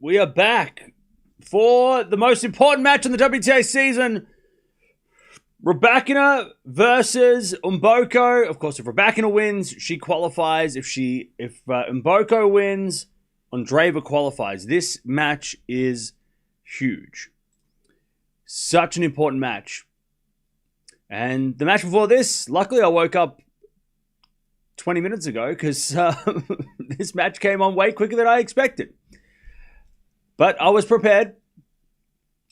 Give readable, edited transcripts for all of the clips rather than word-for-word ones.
we are back for the most important match in the WTA season. Rybakina versus Mboko. Of course, if Rybakina wins, she qualifies. If Mboko wins, Andreeva qualifies. This match is huge. Such an important match. And the match before this, luckily I woke up 20 minutes ago because this match came on way quicker than I expected. But I was prepared.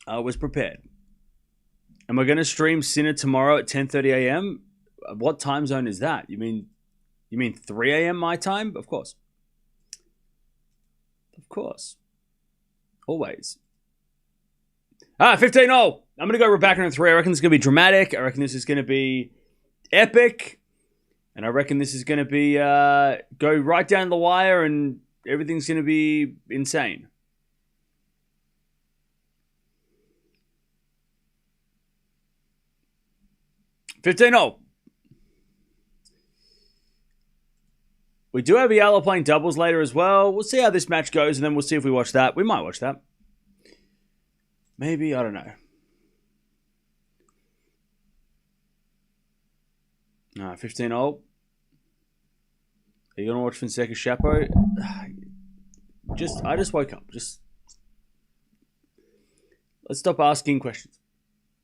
Am I going to stream Sinner tomorrow at 10:30 a.m.? What time zone is that? You mean 3 a.m. my time? Of course. Of course. Always. 15-0. I'm going to go Rybakina in 3. I reckon this is going to be dramatic. I reckon this is going to be epic. And I reckon this is going to be go right down the wire and everything's going to be insane. $15-0. We do have Eala playing doubles later as well. We'll see how this match goes, and then we'll see if we watch that. We might watch that. Maybe, I don't know. 15-0. Are you going to watch Fonseca Chapo? I just woke up. Let's stop asking questions.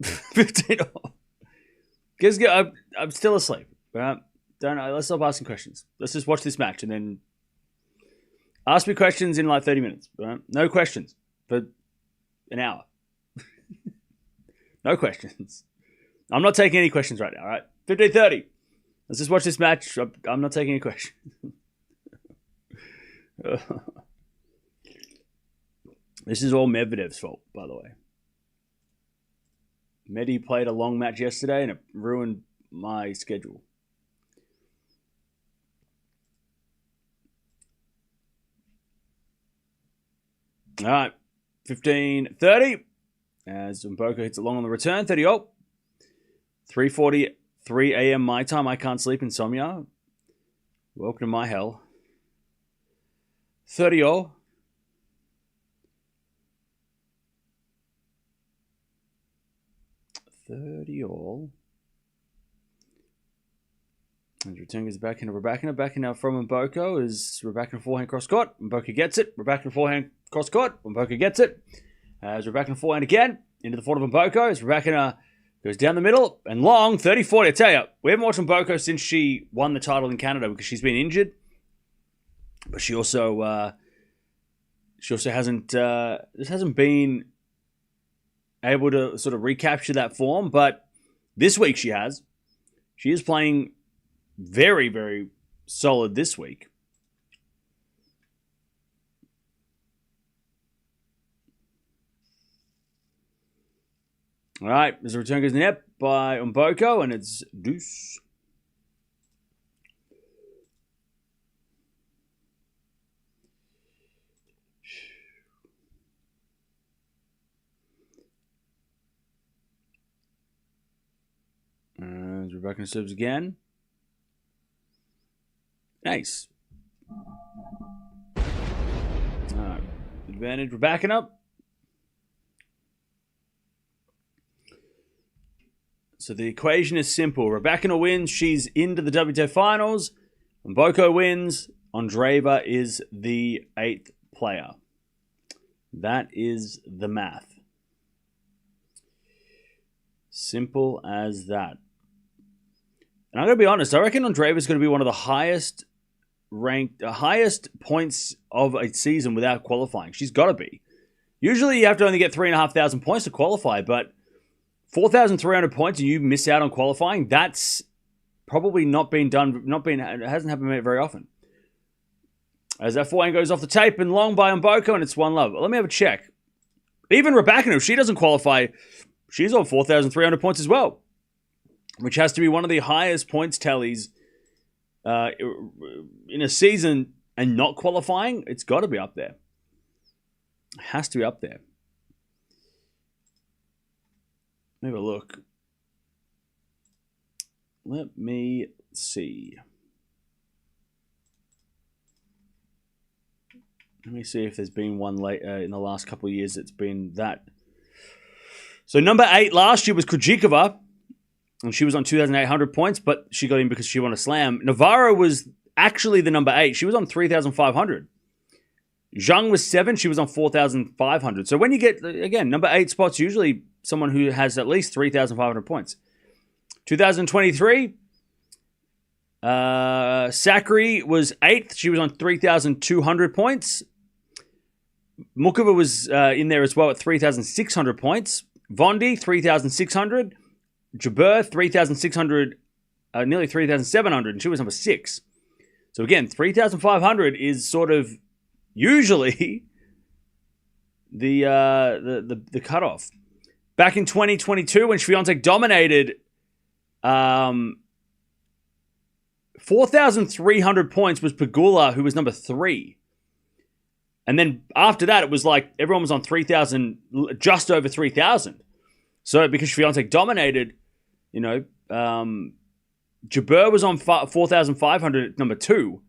15-0. Because I'm still asleep. Right? Let's stop asking questions. Let's just watch this match and then ask me questions in like 30 minutes. Right? No questions for an hour. No questions. I'm not taking any questions right now. All right, 15:30. Let's just watch this match. I'm not taking any questions. This is all Medvedev's fault, by the way. Medi played a long match yesterday and it ruined my schedule. All right, 15:30. As Mboko hits it long on the return, 30-0. 3:43 a.m. my time. I can't sleep, insomnia. Welcome to my hell. 30-0. And return goes back into Rybakina. Back in now from Mboko is Rybakina forehand cross court. Mboko gets it. Rybakina forehand cross court. Mboko gets it. As Rybakina forehand again. Into the forehand of Mboko. As Rybakina goes down the middle and long. 30-40. I tell you, we haven't watched Mboko since she won the title in Canada because she's been injured. But she also hasn't been able to sort of recapture that form. But this week she has. She is playing very, very solid this week. All right, as the return goes in the net by Mboko, and it's deuce. And Rybakina serves again. Nice. All right, advantage Rybakina. So the equation is simple. Rybakina wins. She's into the WTA finals. Mboko wins. Andreeva is the 8th player. That is the math. Simple as that. And I'm going to be honest. I reckon Andreeva is going to be one of the highest points of a season without qualifying. She's got to be. Usually you have to only get 3,500 points to qualify, but 4,300 points and you miss out on qualifying, that's probably not been done. It hasn't happened very often. As that forehand goes off the tape and long by Mboko, and it's 1-love. Let me have a check. Even Rybakina, if she doesn't qualify, she's on 4,300 points as well, which has to be one of the highest points tallies in a season, and not qualifying. It's got to be up there. It has to be up there. Let me have a look. Let me see. Let me see if there's been one late in the last couple of years that's been that. So number 8 last year was Krejcikova, and she was on 2,800 points, but she got in because she won a slam. Navarro was actually the number 8. She was on 3,500. Zhang was 7. She was on 4,500. So when you get, again, number 8 spots, usually someone who has at least 3,500 points. 2023, Sakari was 8th. She was on 3,200 points. Mukova was in there as well at 3,600 points. Vondi, 3,600. Jabeur, 3,600, nearly 3,700, and she was number 6. So again, 3,500 is sort of usually the cutoff. Back in 2022, when Swiatek dominated, 4,300 points was Pegula, who was number 3. And then after that, it was like everyone was on 3,000, just over 3,000. So because Swiatek dominated, Jabeur was on 4,500 number 2,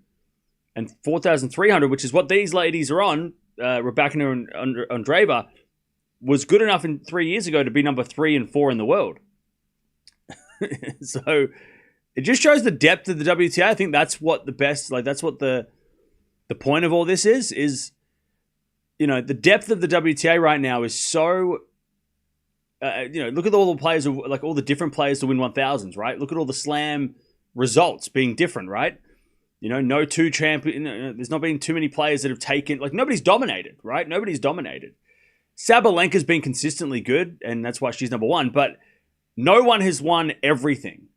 and 4,300, which is what these ladies are on, Rybakina and Andreeva, was good enough 3 years ago to be number 3 and 4 in the world. So it just shows the depth of the WTA. I think that's what that's what the point of all this is, the depth of the WTA right now is so, look at all the players, like all the different players to win 1000s, right? Look at all the slam results being different, right? No two champion, there's not been too many players that have taken, like nobody's dominated, right? Nobody's dominated. Sabalenka's been consistently good, and that's why she's number 1, but no one has won everything.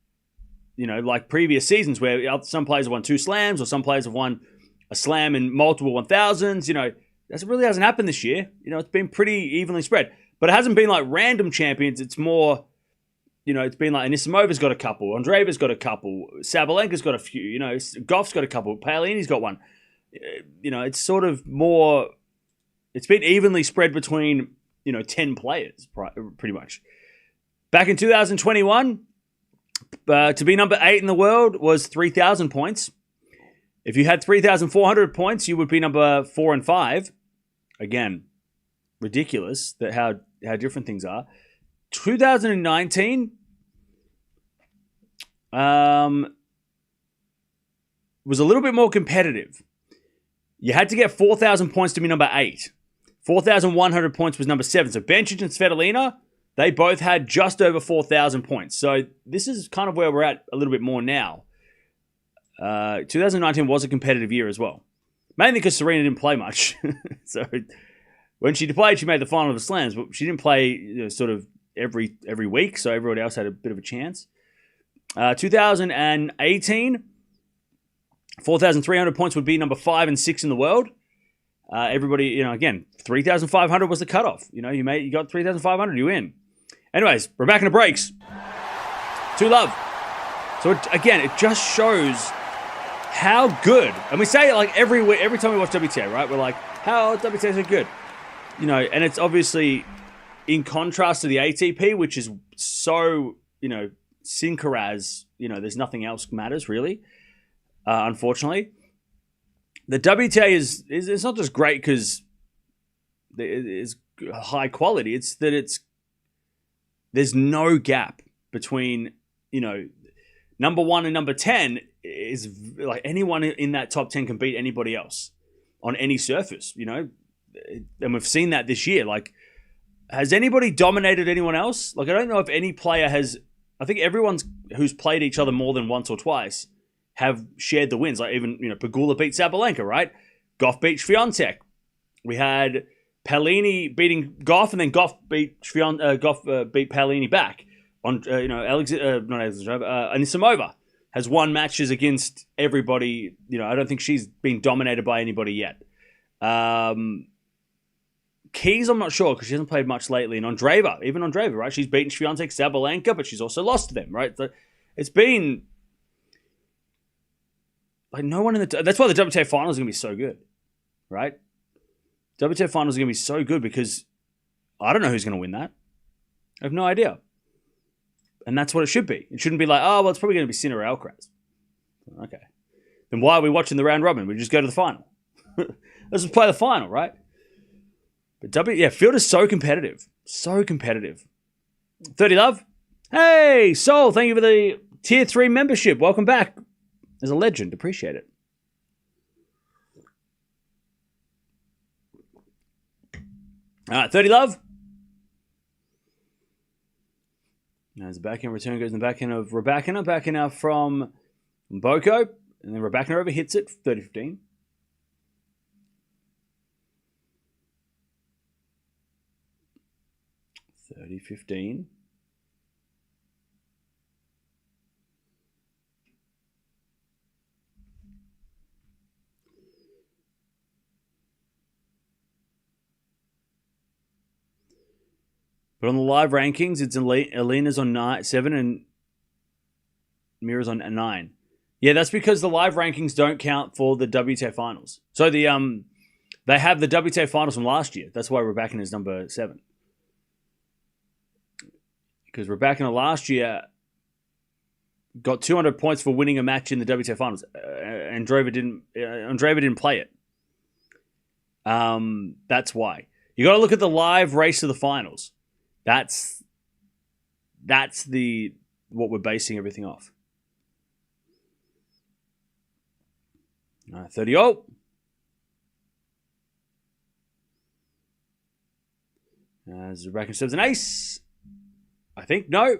Like previous seasons where some players have won 2 slams or some players have won a slam in multiple 1000s. That really hasn't happened this year. It's been pretty evenly spread. But it hasn't been like random champions. It's more, it's been like Anisimova's got a couple, Andreeva's got a couple, Sabalenka's got a few, Gauff's got a couple, Paolini's got one. It's sort of more, it's been evenly spread between, 10 players, pretty much. Back in 2021, to be number 8 in the world was 3,000 points. If you had 3,400 points, you would be number 4 and 5. Again, ridiculous that how different things are. 2019 was a little bit more competitive. You had to get 4,000 points to be number 8. 4,100 points was number 7. So Bencic and Svitolina, they both had just over 4,000 points. So this is kind of where we're at a little bit more now. 2019 was a competitive year as well. Mainly because Serena didn't play much. So when she played, she made the final of the slams, but she didn't play sort of every week, so everyone else had a bit of a chance. 2018, 4,300 points would be number 5 and 6 in the world. Everybody, again, 3,500 was the cutoff. You got 3,500, you win. Anyways, Rybakina breaks. 2 love. So again, it just shows how good, and we say it like every time we watch WTA, right? We're like, how WTA is so good, and it's obviously in contrast to the ATP, which is so, synchronized. There's nothing else matters really. Unfortunately, the WTA is it's not just great because it's high quality. It's that there's no gap between number 1 and number 10 is like anyone in that top 10 can beat anybody else on any surface, and we've seen that this year. Like, has anybody dominated anyone else? Like, I don't know if any player has. I think everyone's who's played each other more than once or twice have shared the wins. Like even, Pegula beat Sabalenka, right? Gauff beat Swiatek. We had Paolini beating Gauff, and then Gauff beat beat Paolini back. On Anisimova has won matches against everybody. I don't think she's been dominated by anybody yet. Keys, I'm not sure because she hasn't played much lately. And Andreeva, right? She's beaten Swiatek, Sabalenka, but she's also lost to them, right? So it's been like no one in the. That's why the WTA finals are going to be so good, right? WTA finals are going to be so good because I don't know who's going to win that. I have no idea. And that's what it should be. It shouldn't be like, oh, well, it's probably going to be Sinner or Alcaraz. Okay. Then why are we watching the round robin? We just go to the final. Let's just play the final, right? But field is so competitive. So competitive. 30 Love. Hey, Soul, thank you for the Tier 3 membership. Welcome back. As a legend. Appreciate it. All right, 30 Love. Now, as the backhand return goes in the backhand of Rybakina. Backhand now from Mboko. And then Rybakina overhits it. 30-15. $30-15. But on the live rankings, it's Elena's on 7 and Mirra's on 9. Yeah, that's because the live rankings don't count for the WTA finals. So they have the WTA finals from last year. That's why Rybakina is number 7. Because Rybakina last year got 200 points for winning a match in the WTA finals. Andreeva didn't play it. That's why. You got to look at the live race of the finals. That's what we're basing everything off. 30-0. As Rybakina serves an ace. I think. No.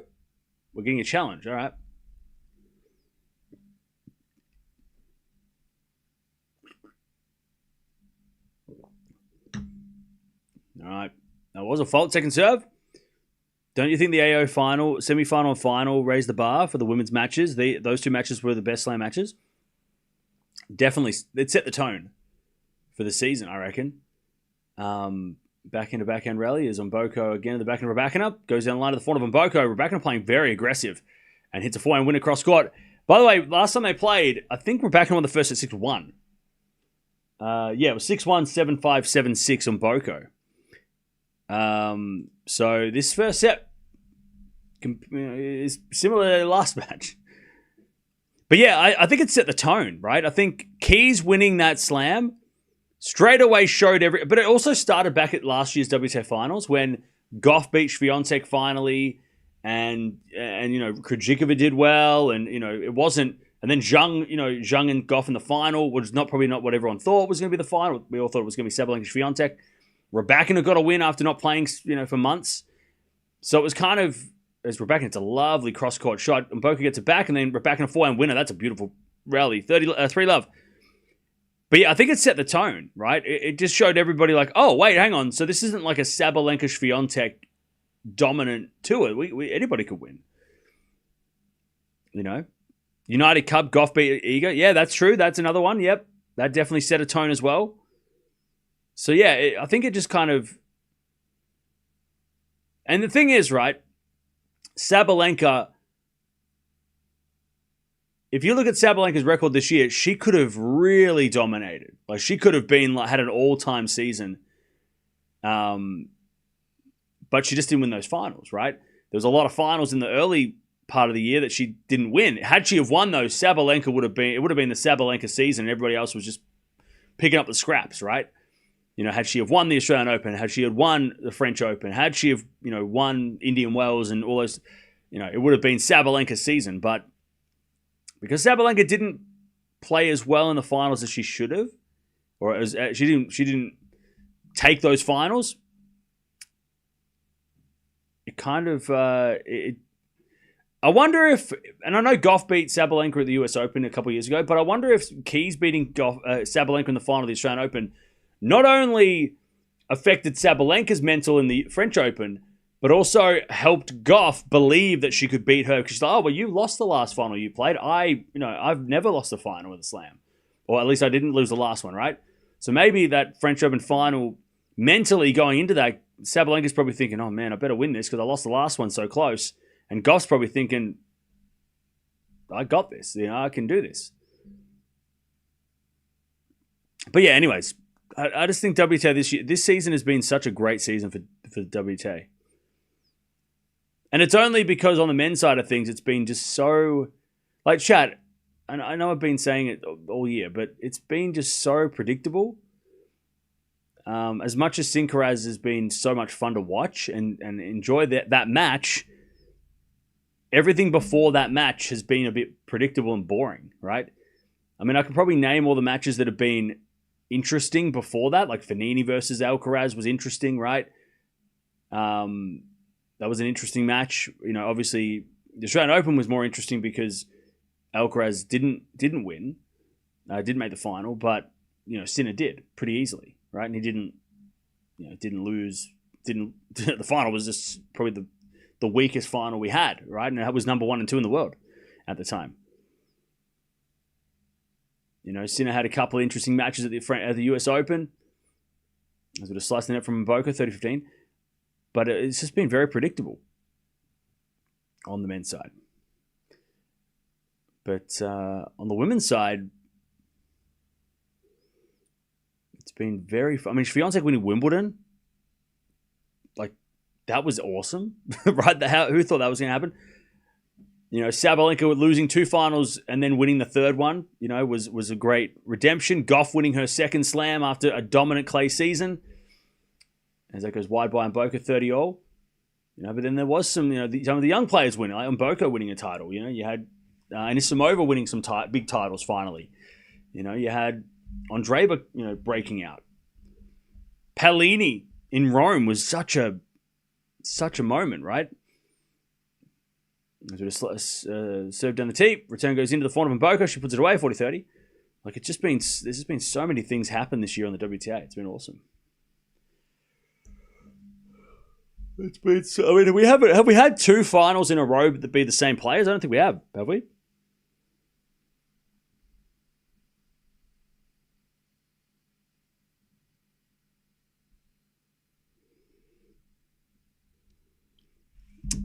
We're getting a challenge. All right. All right. That was a fault. Second serve. Don't you think the AO final, semi-final and final raised the bar for the women's matches? Those two matches were the best slam matches. Definitely. It set the tone for the season, I reckon. Backhand rally is Mboko again at the backhand of Rybakina. Goes down the line to the front of Mboko. Rybakina playing very aggressive and hits a forehand win across court. By the way, last time they played, I think Rybakina won the first at 6-1. It was 6-1, 7-5, 7-6 Mboko. So this first set is similar to the last match. But yeah, I think it set the tone, right? I think Keys winning that slam straight away showed but it also started back at last year's WTA finals when Gauff beat Swiatek finally, and Krejcikova did well, and it wasn't. And then Zhang and Gauff in the final was probably not what everyone thought was going to be the final. We all thought it was going to be Sabalenka Swiatek. Rybakina got a win after not playing, for months. So it was kind of, as Rybakina, it's a lovely cross-court shot. And Mboko gets it back, and then Rybakina forehand winner. That's a beautiful rally. 3 love. But yeah, I think it set the tone, right? It just showed everybody like, oh, wait, hang on. So this isn't like a Sabalenka Swiatek dominant tour. Anybody could win. United Cup, Gauff beat Iga. Yeah, that's true. That's another one. Yep. That definitely set a tone as well. So yeah, I think it just kind of... And the thing is, right, Sabalenka, if you look at Sabalenka's record this year, she could have really dominated. Like, she could have had an all-time season. But she just didn't win those finals, right? There was a lot of finals in the early part of the year that she didn't win. Had she have won those, it would have been the Sabalenka season, and everybody else was just picking up the scraps, right? Had she have won the Australian Open, had she had won the French Open, had she have, won Indian Wells and all those, it would have been Sabalenka's season. But because Sabalenka didn't play as well in the finals as she should have, or as she didn't take those finals, it kind of I wonder if, and I know Gauff beat Sabalenka at the US Open a couple of years ago, but I wonder if Keys beating Sabalenka in the final of the Australian Open not only affected Sabalenka's mental in the French Open, but also helped Gauff believe that she could beat her. Because she's like, oh, well, you lost the last final you played. I've never lost a final with a slam. Or at least I didn't lose the last one, right? So maybe that French Open final, mentally going into that, Sabalenka's probably thinking, oh, man, I better win this because I lost the last one so close. And Gauff's probably thinking, I got this. I can do this. But yeah, anyways, I just think WTA this season has been such a great season for the WTA. And it's only because on the men's side of things, it's been just so, like, chat, and I know I've been saying it all year, but it's been just so predictable. as much as Sinkeraz has been so much fun to watch and enjoy that match, everything before that match has been a bit predictable and boring, right? I mean, I could probably name all the matches that have been interesting before that, like Fognini versus Alcaraz was interesting, right? That was an interesting match. You know, obviously the Australian Open was more interesting because Alcaraz didn't win, didn't make the final, but you know Sinner did pretty easily, right? And he didn't lose. The final was just probably the weakest final we had, right? And that was number 1 and 2 in the world at the time. You know, Sinner had a couple of interesting matches at the US Open. I was going to slice the net from Mboko, 30-15. But it's just been very predictable on the men's side. But on the women's side, it's been very fun. I mean, Swiatek winning Wimbledon, like, that was awesome, right? Who thought that was going to happen? You know, Sabalenka losing 2 finals and then winning the third one, you know, was a great redemption. Gauff winning her second slam after a dominant clay season. As that goes wide by Mboko, 30-all. You know, but then there was some of the young players winning, like Mboko winning a title. You know, you had Anisimova winning some big titles finally. You know, you had Andreeva, breaking out. Pellini in Rome was such a moment, right? Serve down the tee, return goes into the forehand of Mboko, she puts it away, 40-30. Like, there's just been so many things happen this year on the WTA. It's been awesome. It's been so, I mean, have we had 2 finals in a row that be the same players? I don't think we have we?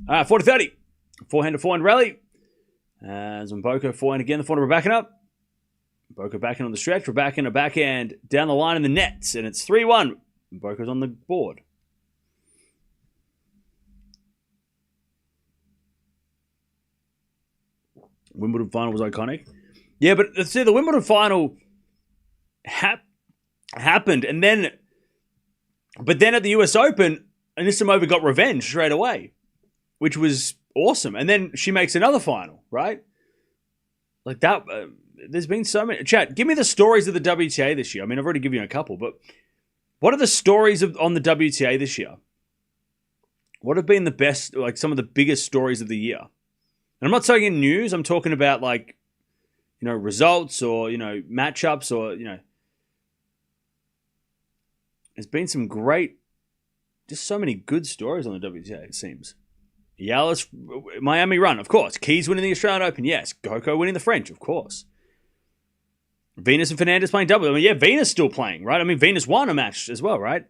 All right, 40-30. Forehand to forehand rally. As Mboko forehand again, the forehand Rybakina. Mboko backhand on the stretch. Rybakina backhand down the line in the nets. And it's 3-1. Mboko's on the board. Wimbledon final was iconic. Yeah, but see, the Wimbledon final happened. And then, but then at the US Open, Anisimova got revenge straight away, which was awesome. And then she makes another final, right? Like that, there's been so many. Chat, give me the stories of the WTA this year. I mean, I've already given you a couple, but what are the stories on the WTA this year? What have been the best, like some of the biggest stories of the year? And I'm not talking news. I'm talking about results or, matchups or, there's been some great, just so many good stories on the WTA, it seems. Eala's Miami run, of course. Keys winning the Australian Open, yes. Coco winning the French, of course. Venus and Fernandez playing double. I mean, yeah, Venus still playing, right? I mean, Venus won a match as well, right?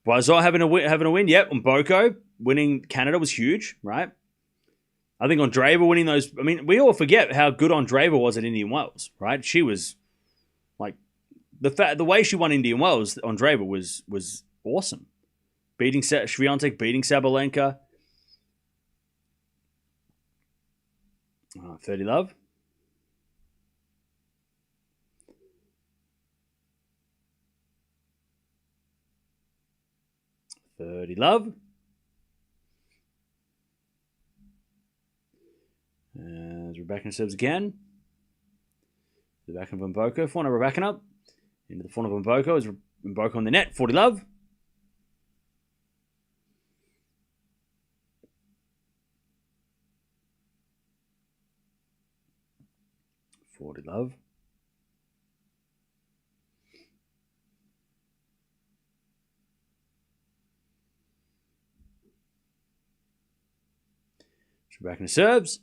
Boisot having a win, yep. Mboko winning Canada was huge, right? I think Andreeva winning those. I mean, we all forget how good Andreeva was at Indian Wells, right? She was like the way she won Indian Wells. Andreeva was awesome, beating Swiatek, beating Sabalenka. 30 love. As Rybakina serves again. The back of Mboko. Forehand of Rybakina. Into the forehand of Mboko. Is Mboko on the net. 40 love. Rybakina serves.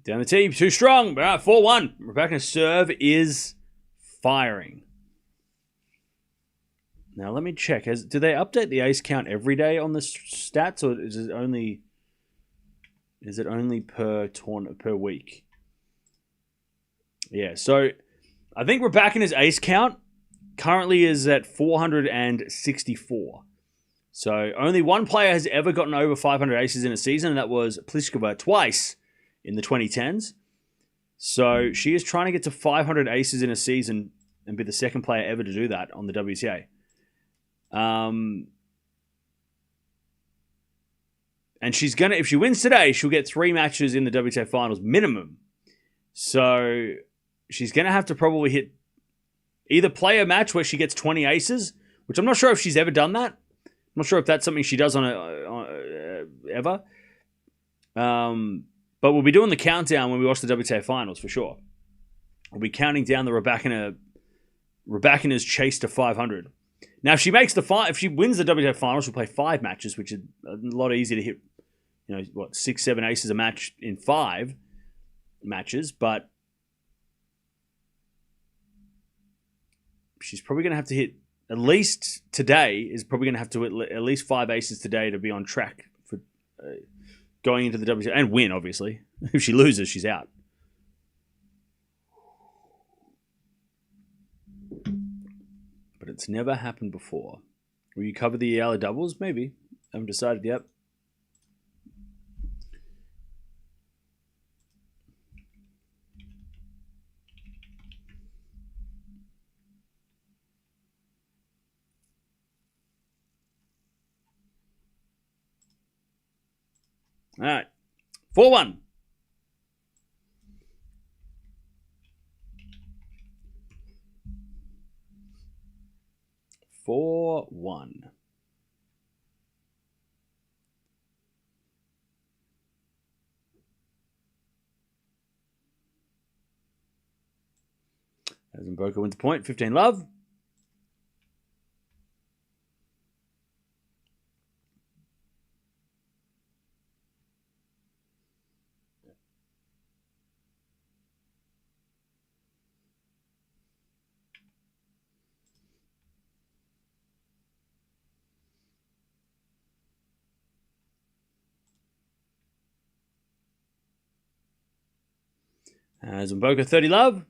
Down the tee, too strong. All right, 4-1. Rybakina's serve is firing. Now let me check. Do they update the ace count every day on the stats, or is it only per week? Yeah, so I think Rybakina's ace count currently is at 464. So only one player has ever gotten over 500 aces in a season, and that was Pliskova twice in the 2010s. So she is trying to get to 500 aces in a season and be the second player ever to do that on the WTA. And she's going to, if she wins today, she'll get 3 matches in the WTA finals minimum. So she's going to have to probably hit either play a match where she gets 20 aces, which I'm not sure if she's ever done that. I'm not sure if that's something she does ever. But we'll be doing the countdown when we watch the WTA finals for sure. We'll be counting down the Rybakina's chase to 500. Now, if she makes if she wins the WTA finals, she'll play 5 matches, which is a lot easier to hit. 6, 7 aces a match in 5 matches, but she's probably going to have to hit at least today. Is probably going to have to hit at least 5 aces today to be on track for going into the WTA and win. Obviously, if she loses, she's out. But it's never happened before. Will you cover the Eala doubles? Maybe. I haven't decided yet. All right. 4-1. As Mboko wins the point, 15 love. As Mboko 30 love.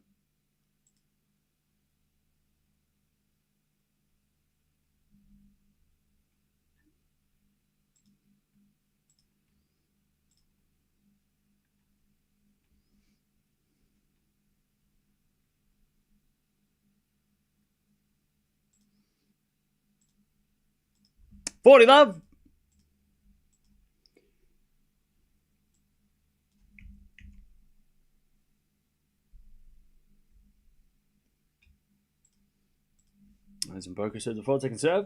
$40 love. As Mboko serves the 4-second serve.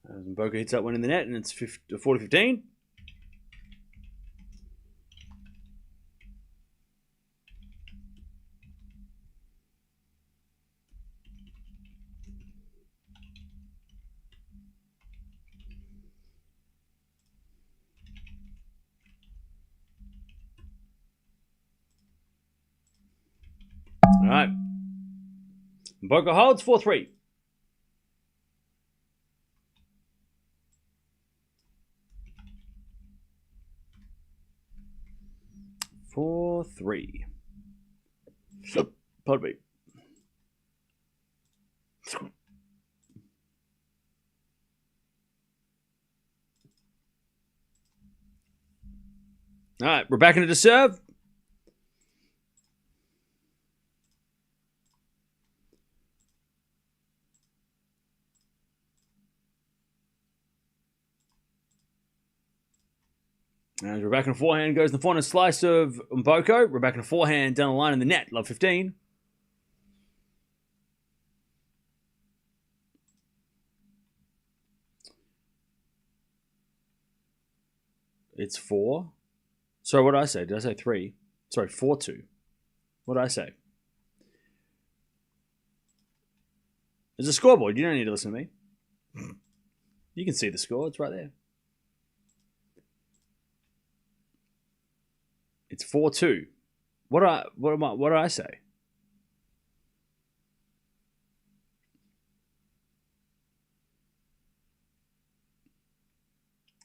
As Mboko hits that one in the net, and it's 40-15. All right. Mboko holds 4-3. Pardon me. All right, Rybakina to serve. As Rybakina forehand goes in the forehand slice of Mboko. Rybakina forehand down the line in the net. Love 15. It's 4. Sorry, what did I say? Did I say 3? Sorry, 4-2. What did I say? There's a scoreboard. You don't need to listen to me. You can see the score. It's right there. It's 4-2. What did I say?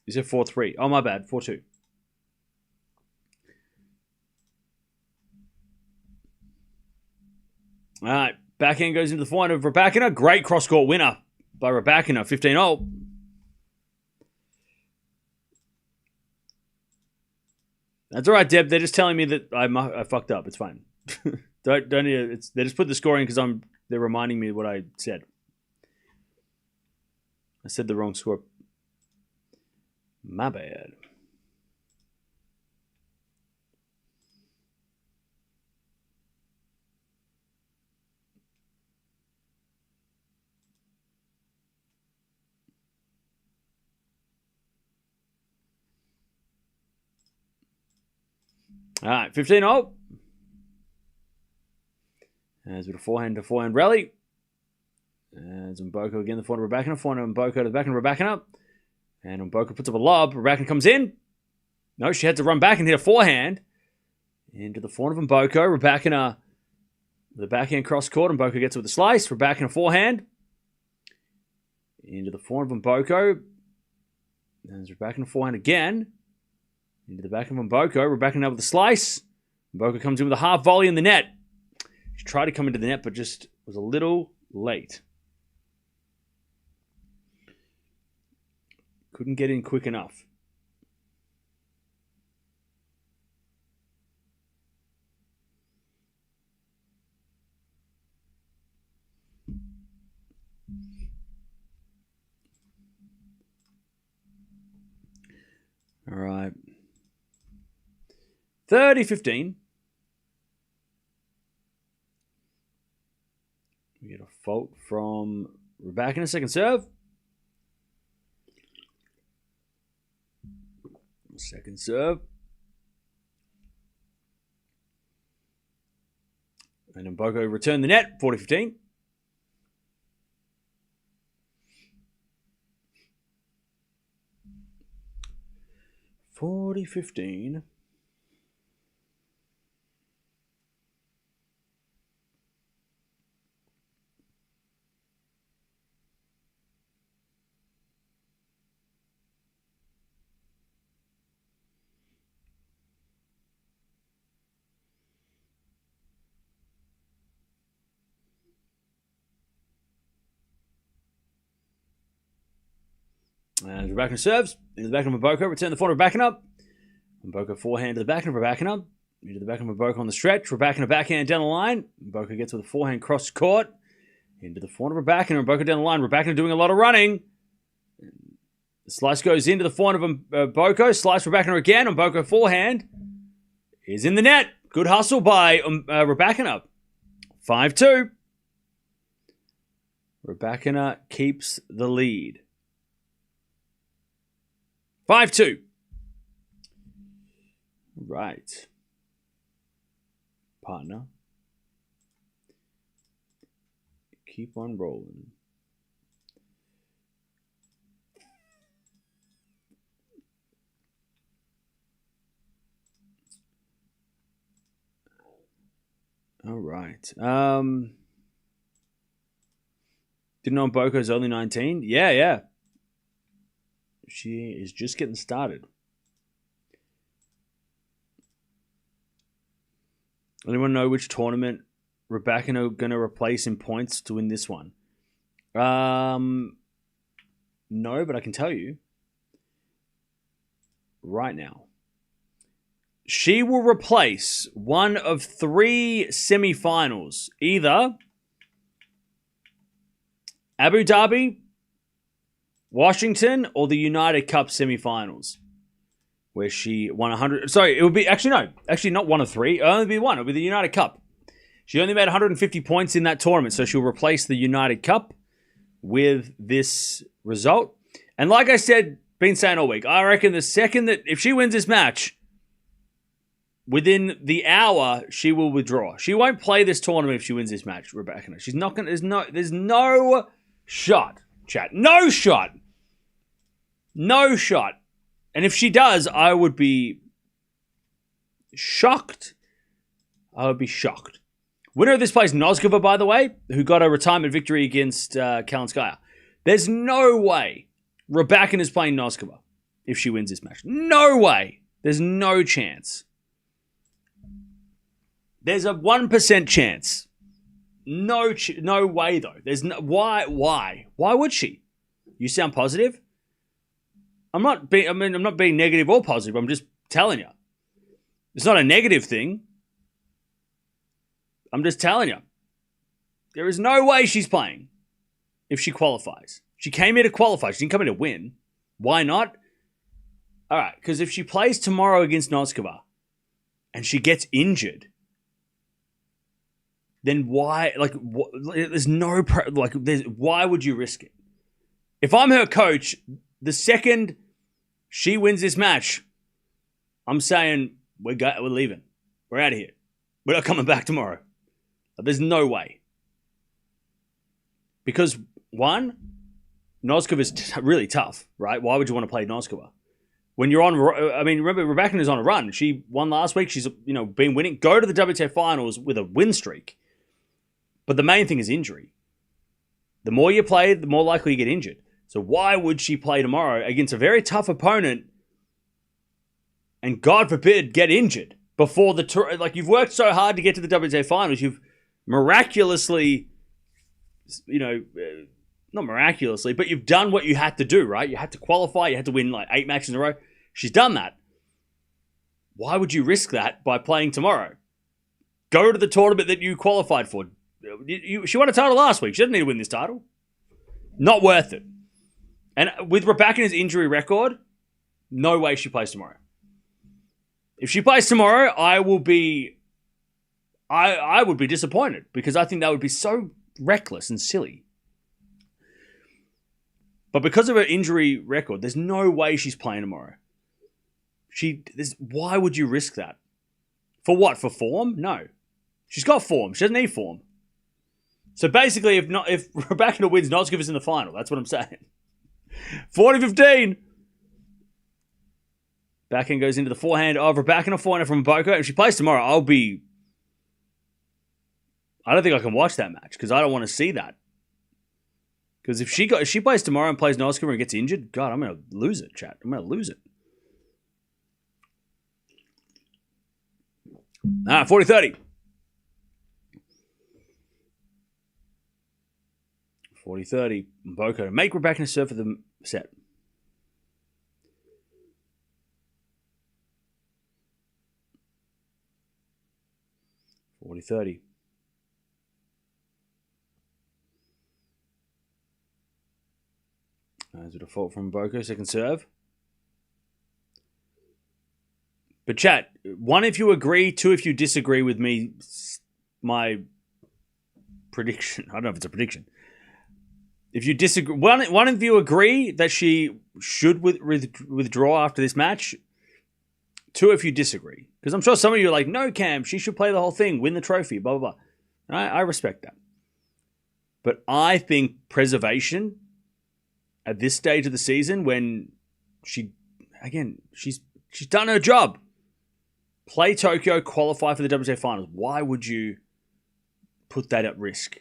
You said 4-3. Oh, my bad. 4-2. All right. Backhand goes into the forehand of Rybakina. Great cross-court winner by Rybakina, 15-0. That's all right, Deb. They're just telling me that I fucked up. It's fine. Don't. They just put the score in because they're reminding me what I said. I said the wrong score. My bad. All right, 15-0. As with a forehand to forehand rally. As Mboko again, the forehand of Rybakina. Forehand of Mboko to the backhand of Rybakina. And Mboko puts up a lob. Rybakina comes in. No, she had to run back and hit a forehand. Into the forehand of Mboko. Rybakina, the backhand cross court. Mboko gets it with a slice. Rybakina forehand. Into the forehand of Mboko. And Rybakina forehand again. Into the back of Mboko. Rybakina with a slice. Mboko comes in with a half volley in the net. She tried to come into the net, but just was a little late. Couldn't get in quick enough. All right. 30-15. We get a fault from Rybakina, second serve. Second serve. And Mboko returned the net, 40-15. $40-15. And Rybakina serves into the back of Mboko. Return the forehand of Rybakina. Mboko forehand to the back of Rybakina. Into the back of Mboko on the stretch. Rybakina backhand down the line. Mboko gets with a forehand cross court. Into the forehand of Rybakina. Mboko down the line. Rybakina doing a lot of running. The slice goes into the forehand of Mboko. Slice Rybakina again. Mboko forehand is in the net. Good hustle by Rybakina. 5-2. Rybakina keeps the lead. 5-2. Right. Partner. Keep on rolling. All right. Didn't know Mboko's only 19. Yeah. She is just getting started. Anyone know which tournament Rybakina going to replace in points to win this one? No, but I can tell you right now. She will replace one of three semifinals. Either Abu Dhabi, Washington, or the United Cup semifinals, where she won 100. Sorry, it would be actually not one of three. It'll only be one. It'll be the United Cup. She only made 150 points in that tournament, so she'll replace the United Cup with this result. And like I said, been saying all week, I reckon the second that if she wins this match, within the hour she will withdraw. She won't play this tournament if she wins this match, Rybakina. She's not gonna. There's no shot. Chat. No shot. No shot. And if she does, I would be shocked. I would be shocked. Winner of this plays Noskova, by the way, who got a retirement victory against Kalinskaya. There's no way Rybakina is playing Noskova if she wins this match. No way. There's no chance. There's a 1% chance no way though. There's no why would she? You sound positive. I'm not being negative or positive. I'm just telling you. It's not a negative thing. I'm just telling you. There is no way she's playing if she qualifies. She came here to qualify. She didn't come here to win. Why not? All right, because if she plays tomorrow against Noskova and she gets injured, then why? There's no why would you risk it? If I'm her coach, the second she wins this match, I'm saying we're leaving. We're out of here. We're not coming back tomorrow. There's no way. Because one, Noskova is really tough, right? Why would you want to play Noskova? When you're on, remember Rybakina is on a run. She won last week. She's been winning. Go to the WTA finals with a win streak. But the main thing is injury. The more you play, the more likely you get injured. So why would she play tomorrow against a very tough opponent and, God forbid, get injured before the tour? Like, you've worked so hard to get to the WTA finals. You've miraculously, not miraculously, but you've done what you had to do, right? You had to qualify. You had to win 8 matches in a row. She's done that. Why would you risk that by playing tomorrow? Go to the tournament that you qualified for. She won a title last week. She doesn't need to win this title. Not worth it. And with Rybakina's injury record, no way she plays tomorrow. If she plays tomorrow, I would be disappointed because I think that would be so reckless and silly. But because of her injury record, there's no way she's playing tomorrow. Why would you risk that? For what? For form? No. She's got form. She doesn't need form. So basically, if Rybakina wins, Noskova's in the final. That's what I'm saying. 40-15. Backhand goes into the forehand of Rybakina, forehand from Mboko. If she plays tomorrow, I don't think I can watch that match because I don't want to see that. Because if she plays tomorrow and plays Noskova and gets injured, God, I'm going to lose it, chat. I'm going to lose it. 40-30. 40-30. Mboko to make Rybakina serve for the set. (40-30). As a default from Mboko, second serve. But chat, 1 if you agree, 2 if you disagree with me, my prediction. I don't know if it's a prediction. If you disagree, one of you agree that she should withdraw after this match. 2 if you disagree. Because I'm sure some of you are like, no, Cam, she should play the whole thing, win the trophy, blah, blah, blah. And I respect that. But I think preservation at this stage of the season when she's done her job. Play Tokyo, qualify for the WTA finals. Why would you put that at risk?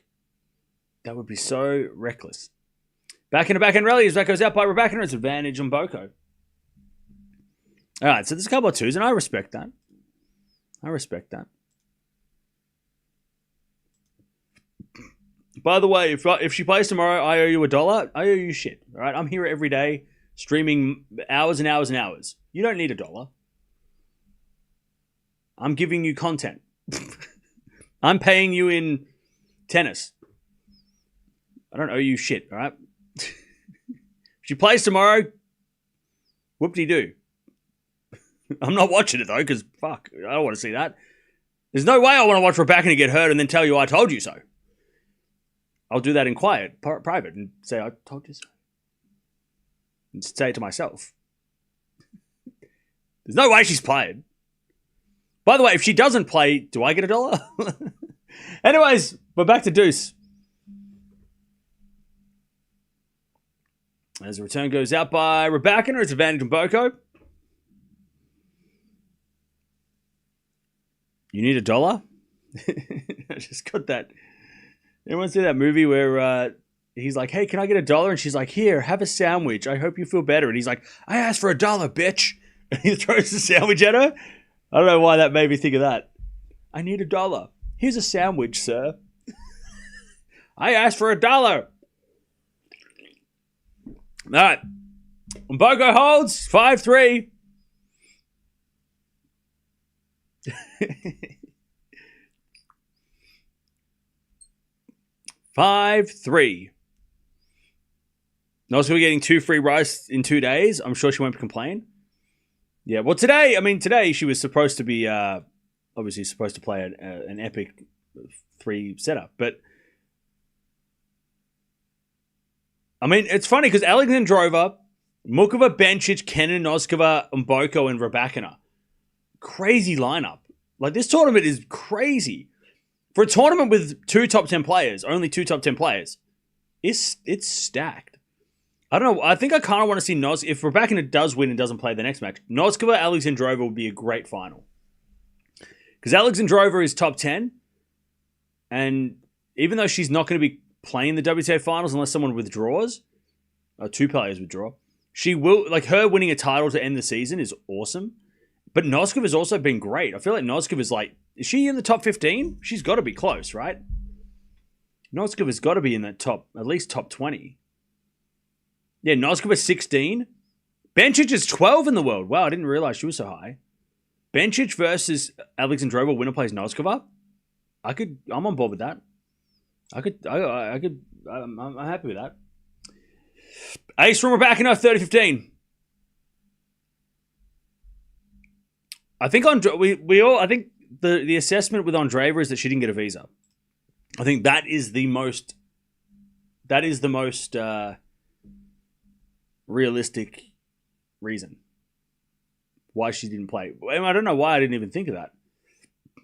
That would be so reckless. Backhand rally as that goes out by Rybakina. It's advantage on Mboko. All right, so there's a couple of twos, and I respect that. By the way, if she plays tomorrow, I owe you $1. I owe you shit. All right, I'm here every day streaming hours and hours and hours. You don't need $1. I'm giving you content. I'm paying you in tennis. I don't owe you shit, all right? If she plays tomorrow, whoop-de-doo. I'm not watching it, though, because, fuck, I don't want to see that. There's no way I want to watch Rybakina get hurt and then tell you I told you so. I'll do that in quiet, private, and say, I told you so. And say it to myself. There's no way she's playing. By the way, if she doesn't play, do I get $1? Anyways, we're back to deuce. As the return goes out by Rybakina, it's advantage on Mboko. You need $1? I just got that. Anyone see that movie where he's like, hey, can I get $1? And she's like, here, have a sandwich. I hope you feel better. And he's like, I asked for $1, bitch. And he throws the sandwich at her. I don't know why that made me think of that. I need $1. Here's a sandwich, sir. I asked for $1. All right. Mboko holds 5-3. $5-3. Also, we're getting 2 free rice in 2 days. I'm sure she won't complain. Yeah, well, today she was supposed to be, obviously supposed to play an epic 3 setup. But, I mean, it's funny because Alexandrova, Mukova, Bencic, Kenin, Noskova, Mboko, and Rybakina. Crazy lineup. Like, this tournament is crazy. For a tournament with 2 top 10 players, only 2 top 10 players, it's stacked. I don't know. I think I kind of want to see if Rybakina does win and doesn't play the next match, Noskova Alexandrova would be a great final. Because Alexandrova is top 10, and even though she's not going to be playing the WTA finals unless someone withdraws, or 2 players withdraw, she will, like, her winning a title to end the season is awesome. But Noskova's also been great. I feel like Noskova's is she in the top 15? She's got to be close, right? Noskova's got to be in the at least top 20. Yeah, Noskova's 16. Bencic is 12 in the world. Wow, I didn't realize she was so high. Bencic versus Alexandrova, winner plays Noskova. I'm on board with that. I'm happy with that. Ace from Rybakina, 30-15. I think I think the assessment with Andreeva is that she didn't get a visa. I think that is the most realistic reason why she didn't play. I don't know why I didn't even think of that.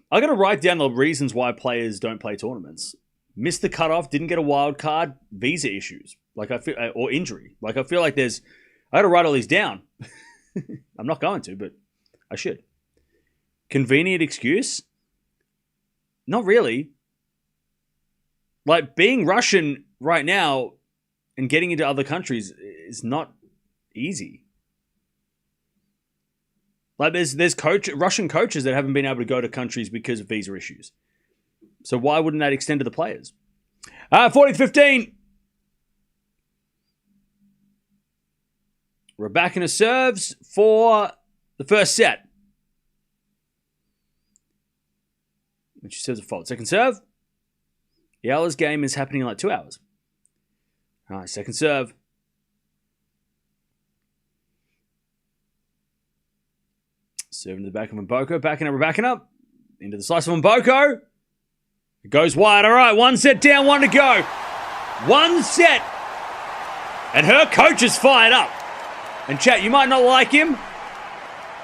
I got to write down the reasons why players don't play tournaments. Missed the cutoff, didn't get a wild card, visa issues, or injury. I feel like I got to write all these down. I'm not going to, but I should. Convenient excuse? Not really. Like, being Russian right now and getting into other countries is not easy. Like, there's Russian coaches that haven't been able to go to countries because of visa issues. So why wouldn't that extend to the players? 40-15. Rybakina serves for the first set. And she serves a fault. Second serve. Eala's game is happening in 2 hours. All right, second serve. Serving to the back of Mboko. Backing up Rybakina. Into the slice of Mboko. It goes wide. All right, 1 set down, 1 to go. 1 set. And her coach is fired up. And chat, you might not like him,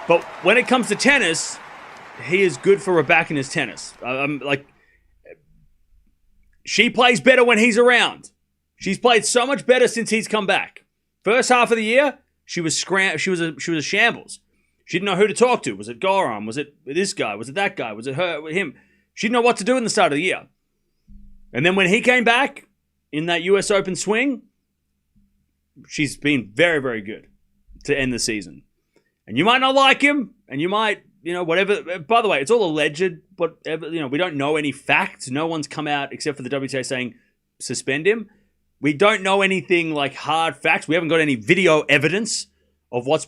but when it comes to tennis, he is good for Rybakina's tennis. She plays better when he's around. She's played so much better since he's come back. First half of the year, she was a shambles. She didn't know who to talk to. Was it Goran? Was it this guy? Was it that guy? Was it her? Him? She didn't know what to do in the start of the year. And then when he came back in that US Open swing, she's been very, very good to end the season. And you might not like him, and you might, whatever. By the way, it's all alleged, but, we don't know any facts. No one's come out except for the WTA saying suspend him. We don't know anything like hard facts. We haven't got any video evidence of what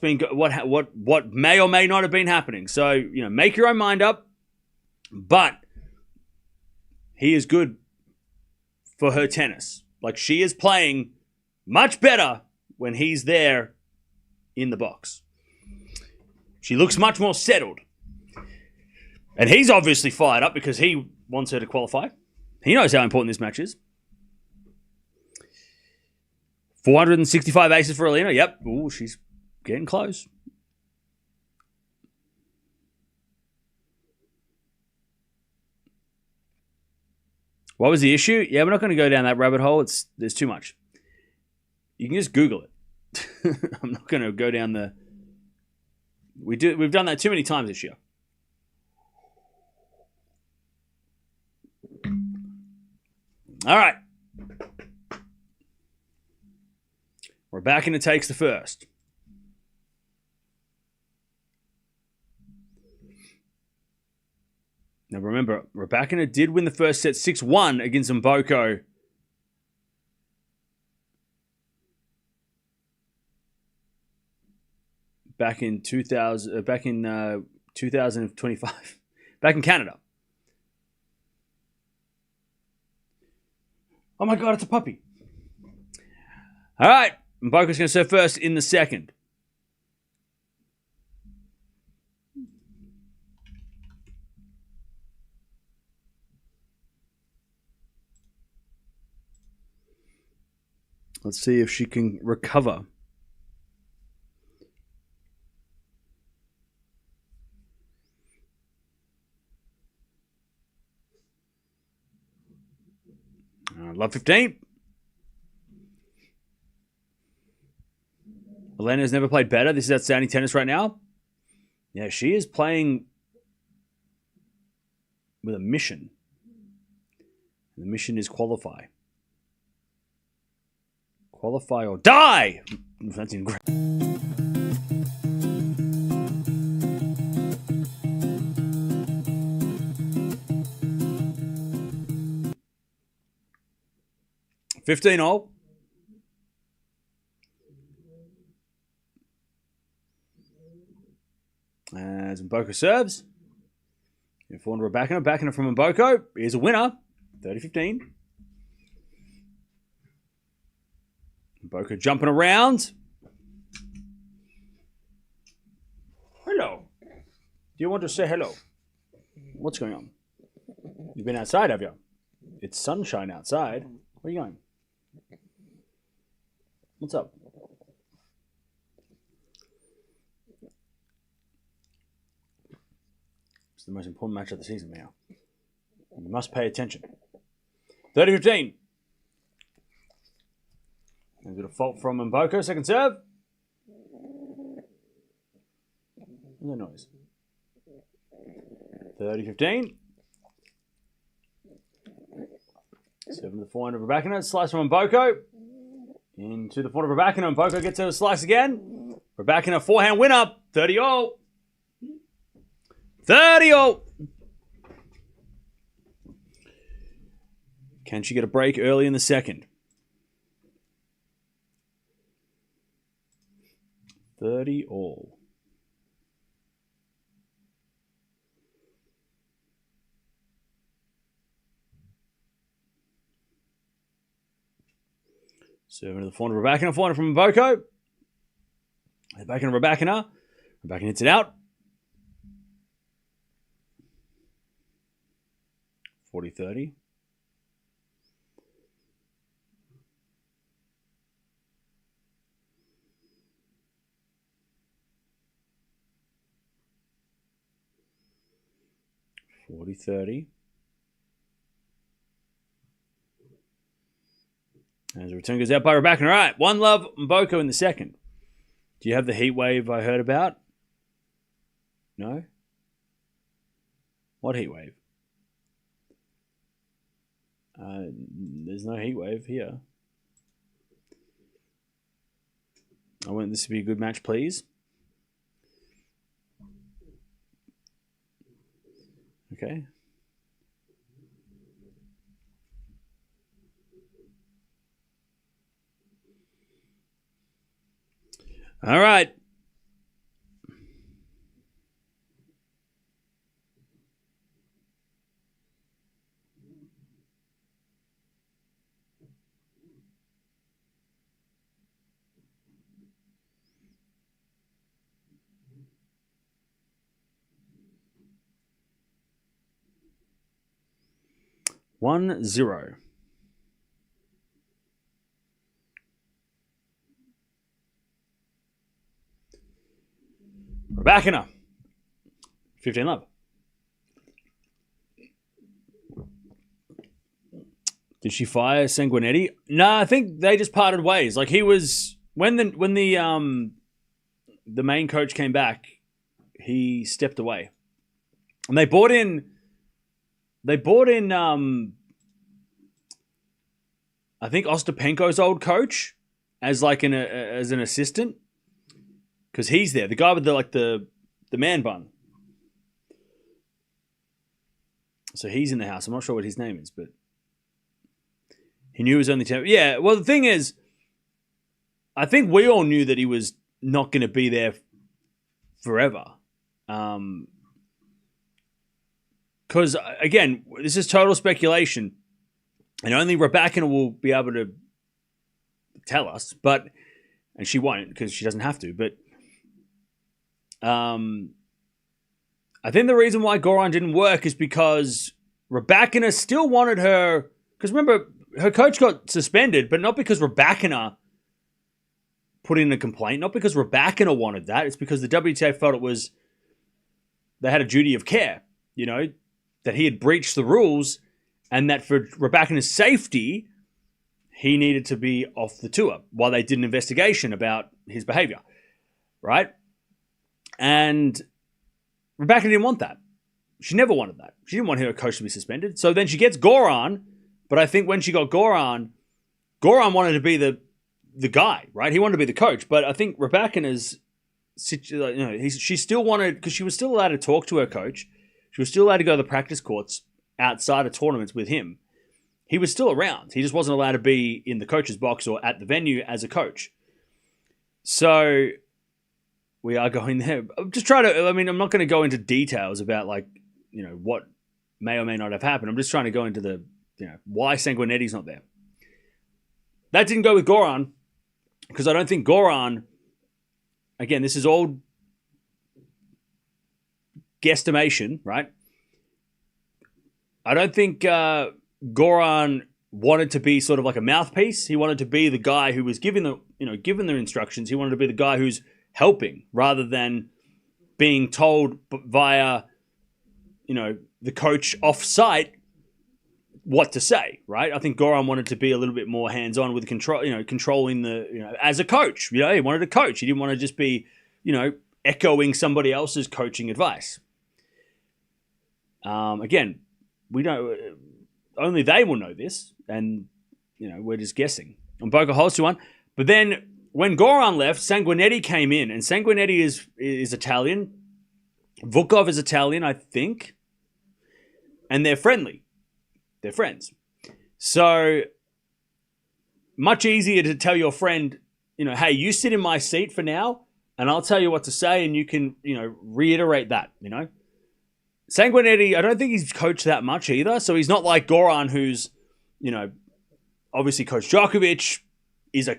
may or may not have been happening. So, make your own mind up. But he is good for her tennis. Like, she is playing much better when he's there in the box. She looks much more settled. And he's obviously fired up because he wants her to qualify. He knows how important this match is. 465 aces for Elena. Yep. Ooh, she's getting close. What was the issue? Yeah, we're not going to go down that rabbit hole. There's too much. You can just Google it. I'm not going to go down the... We've done that too many times this year. All right. Rybakina takes the first. Now remember, Rybakina did win the first set 6-1 against Mboko back in 2025, back in Canada. Oh my God, it's a puppy. All right, Mboko's going to serve first in the second. Let's see if she can recover. Love 15. Elena's never played better. This is outstanding tennis right now. Yeah, she is playing with a mission. The mission is qualify. Qualify or die! That's great. $15-all. As Mboko serves. Forehand Rybakina. Rybakina from Mboko is a winner. 30-15. Mboko jumping around. Hello. Do you want to say hello? What's going on? You've been outside, have you? It's sunshine outside. Where are you going? What's up? It's the most important match of the season now. You must pay attention. 30-15. There's a bit of fault from Mboko. Second serve. No noise. 30-15. Seven to the forehand of Rybakina. Slice from Mboko. Into the forehand of Rybakina. Mboko gets her slice again. Rybakina forehand winner. 30-all. 30-all. Can she get a break early in the second? 30-all. Serving to the forehand of Rybakina. Forehand from Mboko. Rybakina, Rybakina. Rybakina hits it out. 40-30. As the return goes out by Rybakina. All right, 1-love Mboko in the second. Do you have the heat wave I heard about? No? What heat wave? There's no heat wave here. I want this to be a good match, please. Okay. All right. One zero. Rybakina. 15-love. Did she fire Sanguinetti? No, I think they just parted ways. Like he was when the main coach came back, he stepped away. And they brought in I think Ostapenko's old coach as like as an assistant. Because he's there, the guy with the man bun. So he's in the house. I'm not sure what his name is, but he knew it was only 10. Yeah, well, the thing is, I think we all knew that he was not going to be there forever. Because, again, this is total speculation. And only Rybakina will be able to tell us. And she won't because she doesn't have to. But I think the reason why Goran didn't work is because Rybakina still wanted her. Because remember, her coach got suspended, but not because Rybakina put in a complaint. Not because Rybakina wanted that. It's because the WTA felt they had a duty of care, that he had breached the rules and that for Rybakina's safety, he needed to be off the tour while they did an investigation about his behavior, right? And Rybakina didn't want that. She never wanted that. She didn't want her coach to be suspended. So then she gets Goran, but I think when she got Goran wanted to be the guy, right? He wanted to be the coach, but I think Rybakina's, she still wanted, because she was still allowed to talk to her coach. She was still allowed to go to the practice courts outside of tournaments with him. He was still around. He just wasn't allowed to be in the coach's box or at the venue as a coach. So we are going there. I'm just trying to, I'm not going to go into details about what may or may not have happened. I'm just trying to go into why Sanguinetti's not there. That didn't go with Goran because I don't think Goran, again, this is all guesstimation, right? I don't think Goran wanted to be sort of like a mouthpiece. He wanted to be the guy who was given the instructions. He wanted to be the guy who's helping rather than being told via, the coach off-site what to say, right? I think Goran wanted to be a little bit more hands-on with controlling as a coach. He wanted to coach. He didn't want to just be, echoing somebody else's coaching advice. Again, we don't. Only they will know this, and we're just guessing. Mboko holds 2-1, but then when Goran left, Sanguinetti came in, and Sanguinetti is Italian. Vukov is Italian, I think, and they're friendly. They're friends, so much easier to tell your friend, hey, you sit in my seat for now, and I'll tell you what to say, and you can, reiterate that, Sanguinetti, I don't think he's coached that much either. So he's not like Goran, who's, obviously Coach Djokovic is a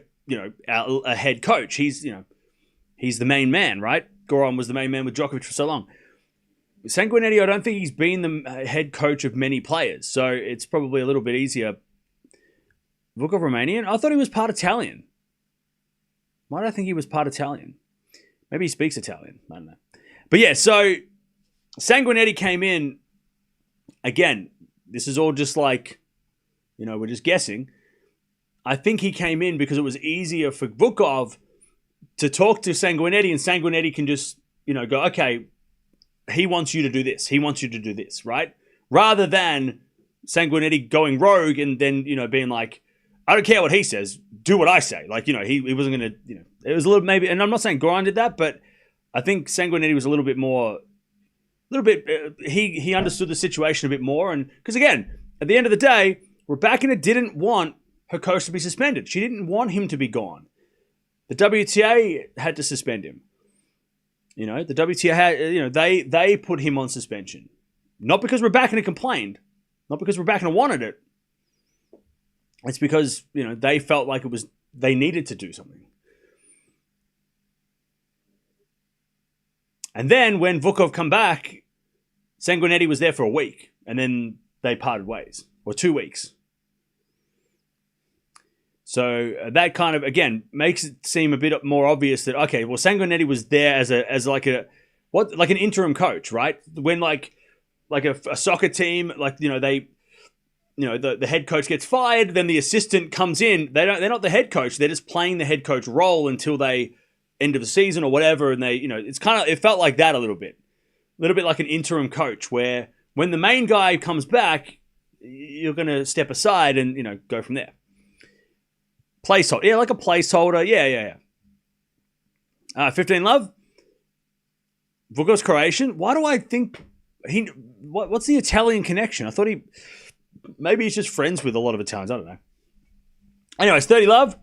head coach. He's the main man, right? Goran was the main man with Djokovic for so long. Sanguinetti, I don't think he's been the head coach of many players. So it's probably a little bit easier. Vukov Romanian? I thought he was part Italian. Why do I think he was part Italian? Maybe he speaks Italian. I don't know. But yeah, so Sanguinetti came in, again, this is all just we're just guessing. I think he came in because it was easier for Vukov to talk to Sanguinetti, and Sanguinetti can just, go, okay, he wants you to do this. He wants you to do this, right? Rather than Sanguinetti going rogue and then, being like, I don't care what he says, do what I say. He wasn't going to, it was a little maybe, and I'm not saying Goran did that, but I think Sanguinetti was a little bit more, he understood the situation a bit more. And because again, at the end of the day, Rybakina didn't want her coach to be suspended. She didn't want him to be gone. The WTA had to suspend him. The WTA had, they put him on suspension. Not because Rybakina complained, not because Rybakina wanted it. It's because, they felt like they needed to do something. And then when Vukov come back, Sanguinetti was there for a week, and then they parted ways, or 2 weeks. So that kind of, again, makes it seem a bit more obvious that, okay, well, Sanguinetti was there as an interim coach, right? When like a soccer team, the head coach gets fired, then the assistant comes in. They're not the head coach. They're just playing the head coach role until they end of the season or whatever. And they, it felt like that a little bit like an interim coach where when the main guy comes back, you're going to step aside and, go from there. Placeholder. Yeah, like a placeholder. Yeah. 15 love. Vukov's Croatian. Why do I think what's the Italian connection? I thought maybe he's just friends with a lot of Italians. I don't know. Anyways, 30 love.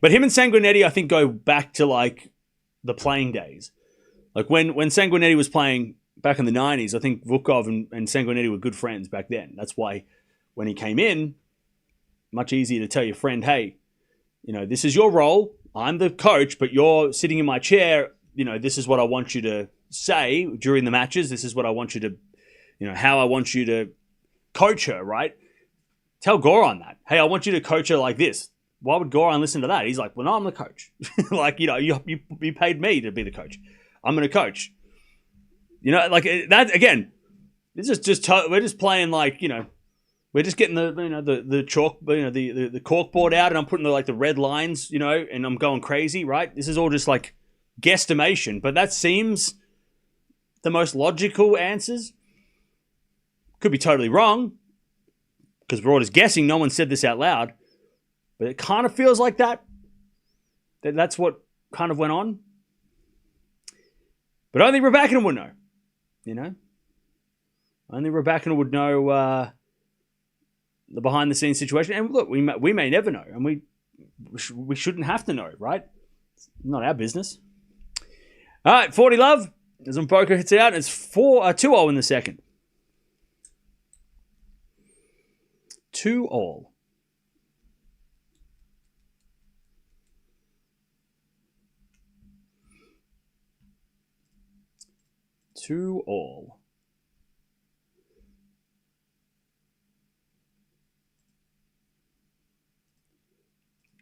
But him and Sanguinetti, I think, go back to the playing days. Like when Sanguinetti was playing back in the 90s, I think Vukov and Sanguinetti were good friends back then. That's why when he came in, much easier to tell your friend, hey, this is your role. I'm the coach, but you're sitting in my chair. This is what I want you to say during the matches. This is what I want you to, how I want you to coach her, right? Tell Goran that. Hey, I want you to coach her like this. Why would Goran listen to that? He's like, well, no, I'm the coach. Like, you paid me to be the coach. I'm going to coach. Like that again. This is just we're just playing like we're just getting the chalk the cork board out, and I'm putting the red lines and I'm going crazy, right? This is all just like guesstimation, but that seems the most logical answers. Could be totally wrong because we're all just guessing. No one said this out loud, but it kind of feels like that's what kind of went on. But only Rybakina would know, Only Rybakina would know the behind-the-scenes situation. And look, we may never know, and we shouldn't have to know, right? It's not our business. All right, 40 love. As Mboko hits it out, it's 2-0 in the second. 2-2. 2-2. All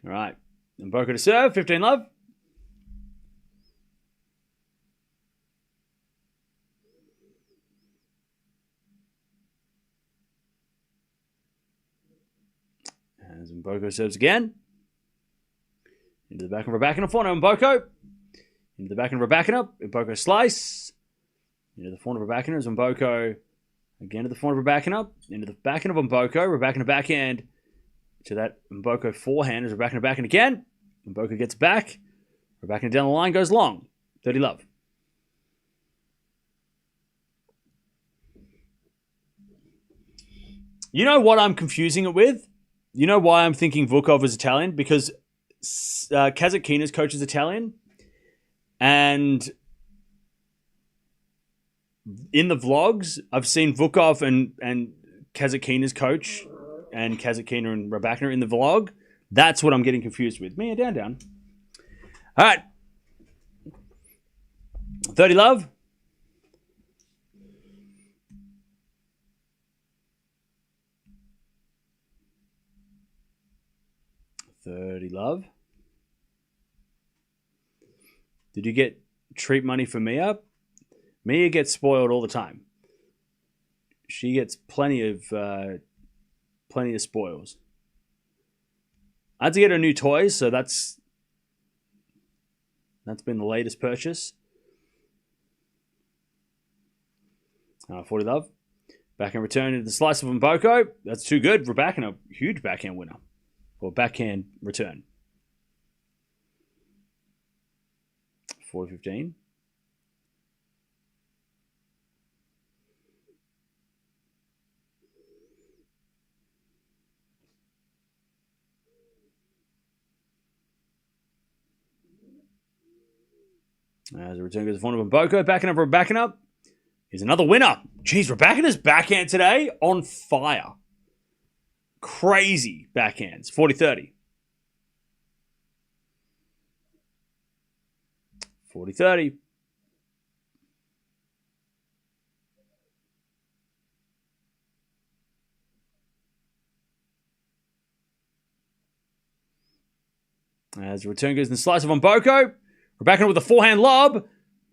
right. Mboko to serve. 15 love. As Mboko serves again. Into the back of Rybakina. Forehand of Mboko. Into the back of Rybakina. Mboko slice. Into the forehand of Rybakina. As Mboko again to the forehand of Rybakina. Into the backhand of Mboko. Rybakina backhand. To that Mboko forehand. As Rybakina backhand again. Mboko gets back. Rybakina down the line goes long. 30 love. You know what I'm confusing it with? You know why I'm thinking Vukov is Italian? Because Kazatkina's coach is Italian. And in the vlogs, I've seen Vukov and Kazatkina's coach and Kazatkina and Rybakina in the vlog. That's what I'm getting confused with. Mia, down. All right. 30 love. Did you get treat money for Mia? Mia gets spoiled all the time. She gets plenty of spoils. I had to get her new toys, so that's been the latest purchase. 40 love. Backhand return into the slice of Mboko. That's too good. Rybakina, huge backhand winner. Or backhand return. 4-15. As a return goes to the front of Mboko. Backhand over Rybakina. Here's another winner. Jeez, Rybakina's backhand today on fire. Crazy backhands. 40-30. 40-30. As the return goes in the slice of Mboko. Rybakina with a forehand lob.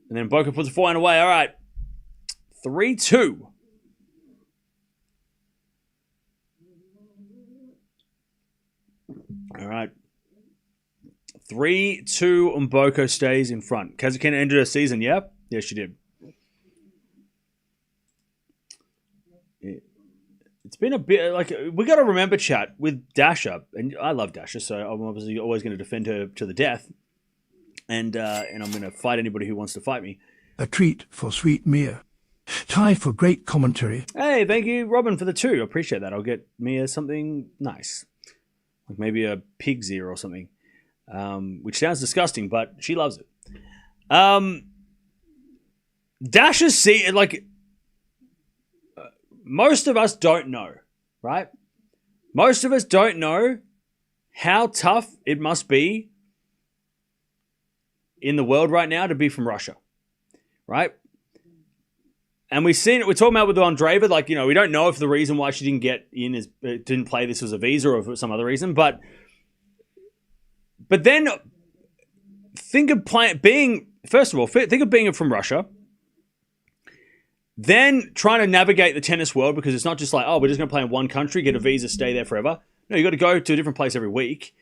And then Mboko puts the forehand away. All right. 3-2. All right. 3-2. Mboko stays in front. Kazatkina ended her season, yeah? Yes, she did. It's been a bit like we got to remember, chat, with Dasha, and I love Dasha, so I'm obviously always going to defend her to the death, and I'm going to fight anybody who wants to fight me. A treat for sweet Mia. Time for great commentary. Hey, thank you, Robin, for the 2. I appreciate that. I'll get Mia something nice, like maybe a pig's ear or something, which sounds disgusting, but she loves it. Dash's season, like, most of us don't know, right? Most of us don't know how tough it must be in the world right now to be from Russia, right? And we've seen it. We're talking about with Andreeva, like, you know, we don't know if the reason why she didn't get in is didn't play this was a visa or if it was some other reason. But then think of being from Russia, then trying to navigate the tennis world, because it's not just like, oh, we're just going to play in one country, get a visa, stay there forever. No, you got to go to a different place every week,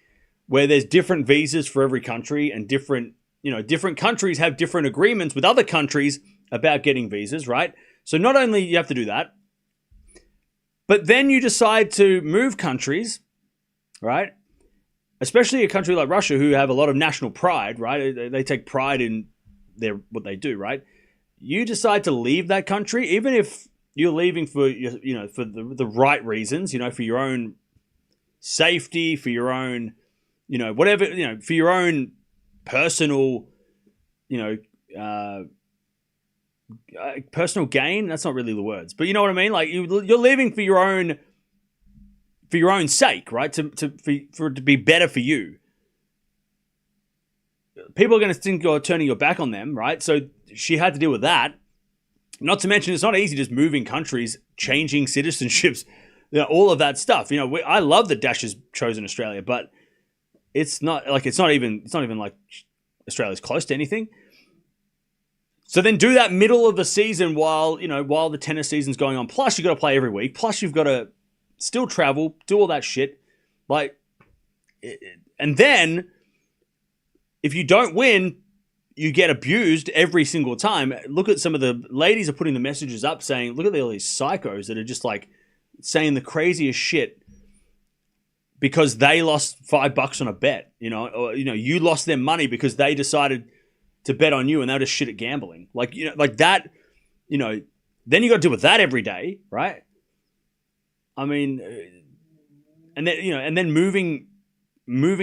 where there's different visas for every country, and different countries have different agreements with other countries about getting visas, right? So not only you have to do that, but then you decide to move countries, right? Especially a country like Russia, who have a lot of national pride, right? They take pride in what they do, right? You decide to leave that country, even if you're leaving for for the right reasons, for your own safety, for your own, whatever, for your own personal, personal gain. That's not really the words, but you know what I mean. Like you're leaving for your own sake, right? For it to be better for you. People are going to think you're turning your back on them, right? So she had to deal with that. Not to mention, it's not easy just moving countries, changing citizenships, all of that stuff. I love that Dash has chosen Australia, but it's not even like Australia's close to anything. So then do that middle of the season while the tennis season's going on. Plus you got to play every week. Plus you've got to still travel, do all that shit. And then if you don't win, you get abused every single time. Look at some of the ladies are putting the messages up saying, look at all these psychos that are just like saying the craziest shit because they lost $5 on a bet, or you lost their money because they decided to bet on you and they're just shit at gambling. Like that, then you got to deal with that every day, right? I mean, and then moving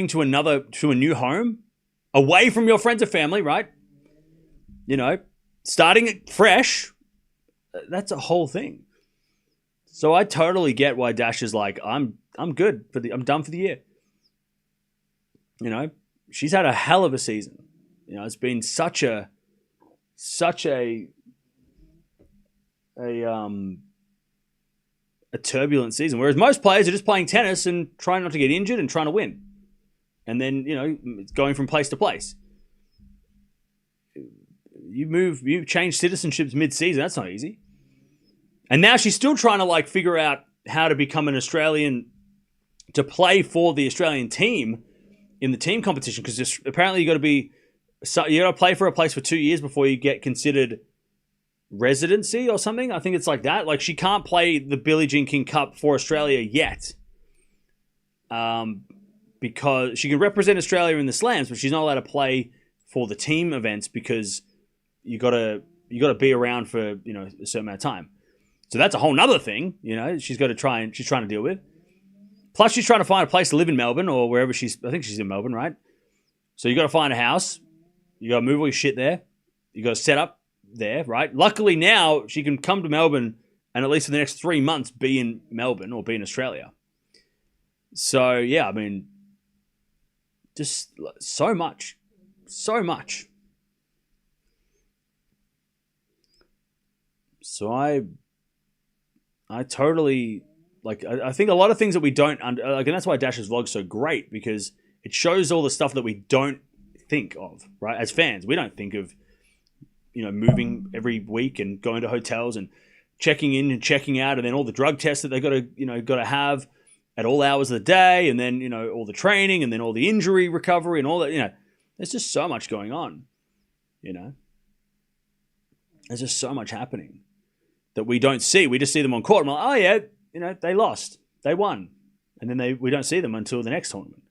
to a new home, away from your friends and family, right? Starting it fresh, that's a whole thing. So I totally get why Dash is like, I'm good I'm done for the year. She's had a hell of a season. It's been such a turbulent season. Whereas most players are just playing tennis and trying not to get injured and trying to win. And then, going from place to place. You change citizenships mid-season. That's not easy. And now she's still trying to figure out how to become an Australian to play for the Australian team in the team competition. Because apparently you got to play for a place for 2 years before you get considered residency or something. I think it's like that. She can't play the Billie Jean King Cup for Australia yet. Because she can represent Australia in the slams, but she's not allowed to play for the team events because you gotta be around for a certain amount of time. So that's a whole nother thing, she's trying to deal with. Plus she's trying to find a place to live in Melbourne or wherever I think she's in Melbourne, right? So you got to find a house, you got to move all your shit there, you got to set up there, right? Luckily now she can come to Melbourne and at least for the next 3 months be in Melbourne or be in Australia. So yeah, I mean, just so much. So I totally, I think a lot of things that we don't, and that's why Dash's vlog's so great, because it shows all the stuff that we don't think of, right? As fans, we don't think of, moving every week and going to hotels and checking in and checking out, and then all the drug tests that they got to have at all hours of the day, and then, all the training, and then all the injury recovery and all that, there's just so much going on, There's just so much happening that we don't see. We just see them on court. I'm like, oh yeah, they lost. They won. And then we don't see them until the next tournament.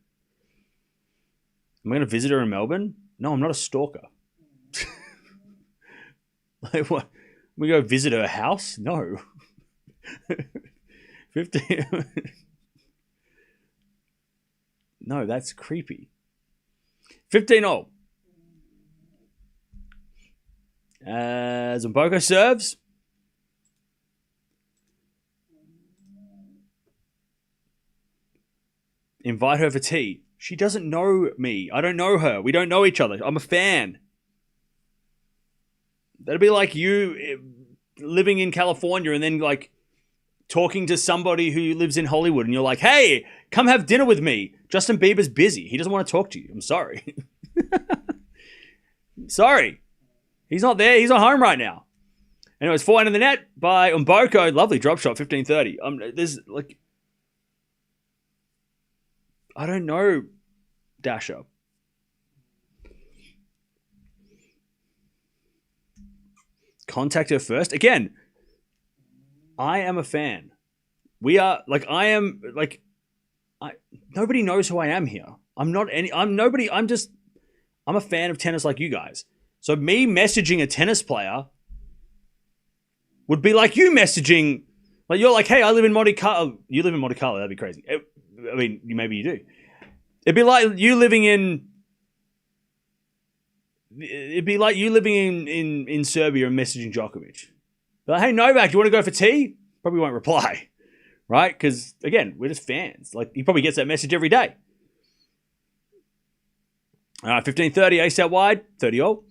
Am I going to visit her in Melbourne? No, I'm not a stalker. What? We go visit her house? No. 15... No, that's creepy. 15-0. Mboko serves. Invite her for tea. She doesn't know me. I don't know her. We don't know each other. I'm a fan. That'd be like you living in California and then like talking to somebody who lives in Hollywood and you're like, hey, come have dinner with me. Justin Bieber's busy. He doesn't want to talk to you. I'm sorry. Sorry. He's not there. He's not home right now. Anyways, 4-1 in the net by Mboko. Lovely drop shot, 15-30. There's like... I don't know Dasha. Contact her first. Again, I am a fan. We are, like, I am, like, nobody knows who I am here. I'm nobody, I'm a fan of tennis like you guys. So me messaging a tennis player would be like you messaging, like, you're like, hey, I live in Monte Carlo. You live in Monte Carlo, that'd be crazy. I mean, maybe you do. It'd be like you living in Serbia and messaging Djokovic. Like, hey, Novak, you want to go for tea? Probably won't reply, right? Because, again, we're just fans. Like, he probably gets that message every day. All right, 15-30, ace out wide, 30-all.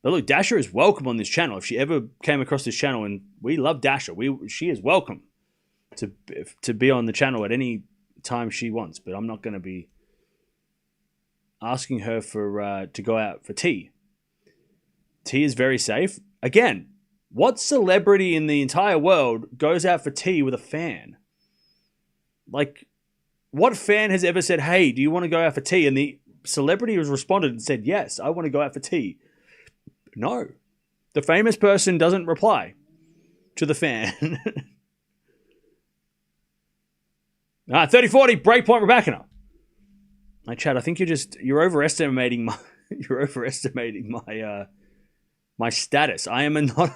But look, Dasha is welcome on this channel. If she ever came across this channel, and we love Dasha, she is welcome to be on the channel at any time she wants. But I'm not going to be asking her to go out for tea. Tea is very safe. Again, what celebrity in the entire world goes out for tea with a fan? Like, what fan has ever said, hey, do you want to go out for tea? And the celebrity has responded and said, yes, I want to go out for tea. No. The famous person doesn't reply to the fan. All right, 30-40, breakpoint Rybakina. My chat, I think you're overestimating my my status. I am unknown.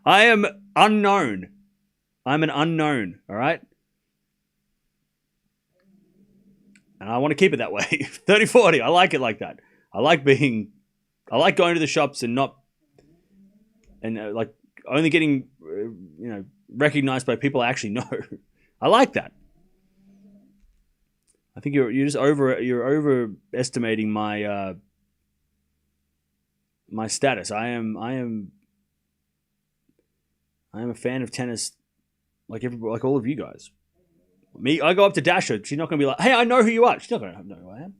I'm an unknown, all right? And I want to keep it that way. 30-40, I like it like that. I like going to the shops and like only getting recognized by people I actually know. I like that. I think you're just overestimating my my status. I am a fan of tennis like all of you guys. Me, I go up to Dasha. She's not going to be like, hey, I know who you are. She's not going to know who I am.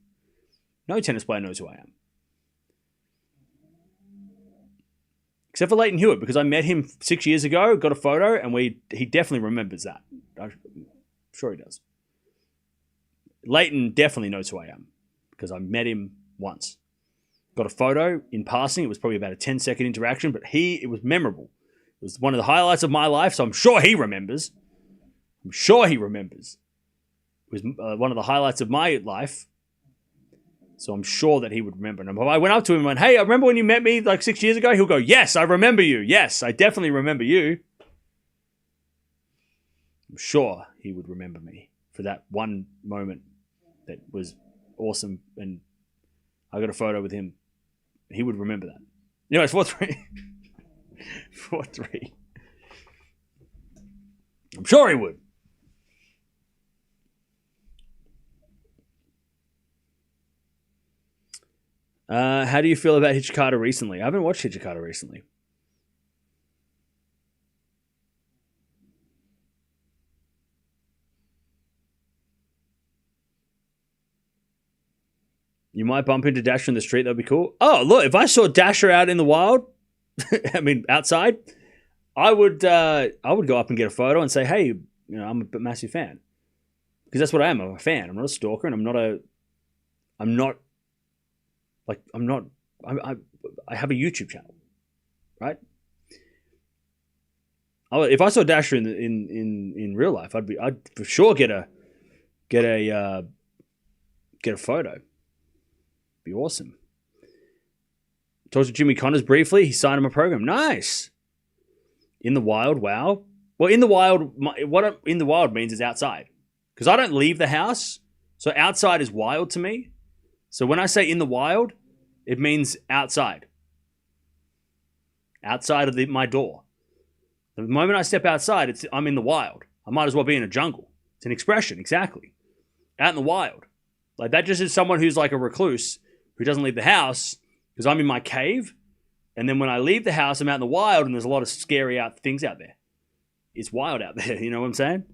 No tennis player knows who I am. Except for Leighton Hewitt, because I met him 6 years ago, got a photo, and he definitely remembers that. I'm sure he does. Leighton definitely knows who I am, because I met him once. Got a photo in passing. It was probably about a 10-second interaction, but it was memorable. It was one of the highlights of my life, so I'm sure he remembers. It was one of the highlights of my life. So I'm sure that he would remember. And if I went up to him and went, hey, I remember when you met me like 6 years ago? He'll go, yes, I remember you. Yes, I definitely remember you. I'm sure he would remember me for that one moment that was awesome. And I got a photo with him. He would remember that. Anyways, 4-3. 4-3. I'm sure he would. How do you feel about Hijikata recently? I haven't watched Hijikata recently. You might bump into Dasher in the street. That'd be cool. Oh, look, if I saw Dasher out in the wild, I mean, outside, I would go up and get a photo and say, hey, I'm a massive fan. Because that's what I am. I'm a fan. I'm not a stalker, and I have a YouTube channel, right? If I saw Dasher in real life, I'd for sure get a photo. Be awesome. Talked to Jimmy Connors briefly. He signed him a program. Nice. In the wild, wow. Well, in the wild, what in the wild means is outside, because I don't leave the house. So outside is wild to me. So when I say in the wild, it means outside. Outside of my door. The moment I step outside, I'm in the wild. I might as well be in a jungle. It's an expression, exactly. Out in the wild. Like that just is someone who's like a recluse who doesn't leave the house because I'm in my cave. And then when I leave the house, I'm out in the wild and there's a lot of scary things out there. It's wild out there. You know what I'm saying?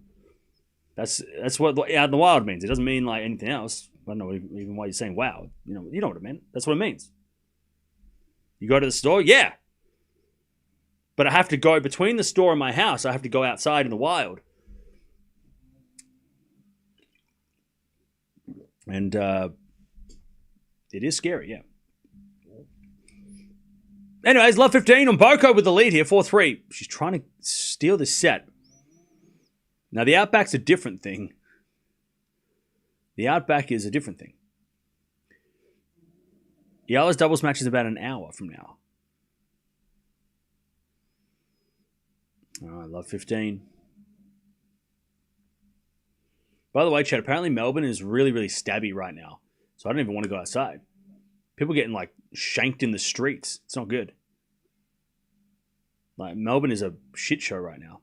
That's what out in the wild means. It doesn't mean like anything else. I don't know even why you're saying wow. You know what it meant. That's what it means. You go to the store? Yeah. But I have to go between the store and my house. I have to go outside in the wild. And it is scary, yeah. Anyways, love 15 on Mboko with the lead here, 4-3. She's trying to steal this set. Now, the Outback's a different thing. The Outback is a different thing. Eala's doubles match is about an hour from now. All right, love 15. By the way, Chad, apparently Melbourne is really, really stabby right now. So I don't even want to go outside. People getting, like, shanked in the streets. It's not good. Like, Melbourne is a shit show right now.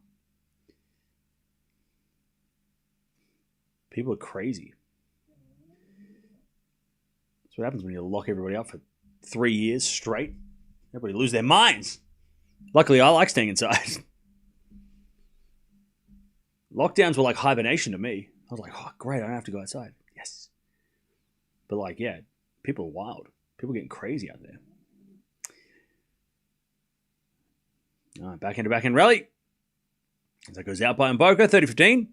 People are crazy. That's what happens when you lock everybody up for 3 years straight. Everybody lose their minds. Luckily, I like staying inside. Lockdowns were like hibernation to me. I was like, oh, great, I don't have to go outside. Yes. But like, yeah, people are wild. People are getting crazy out there. All right, backhand rally. As that goes out by Mboko, 30-15.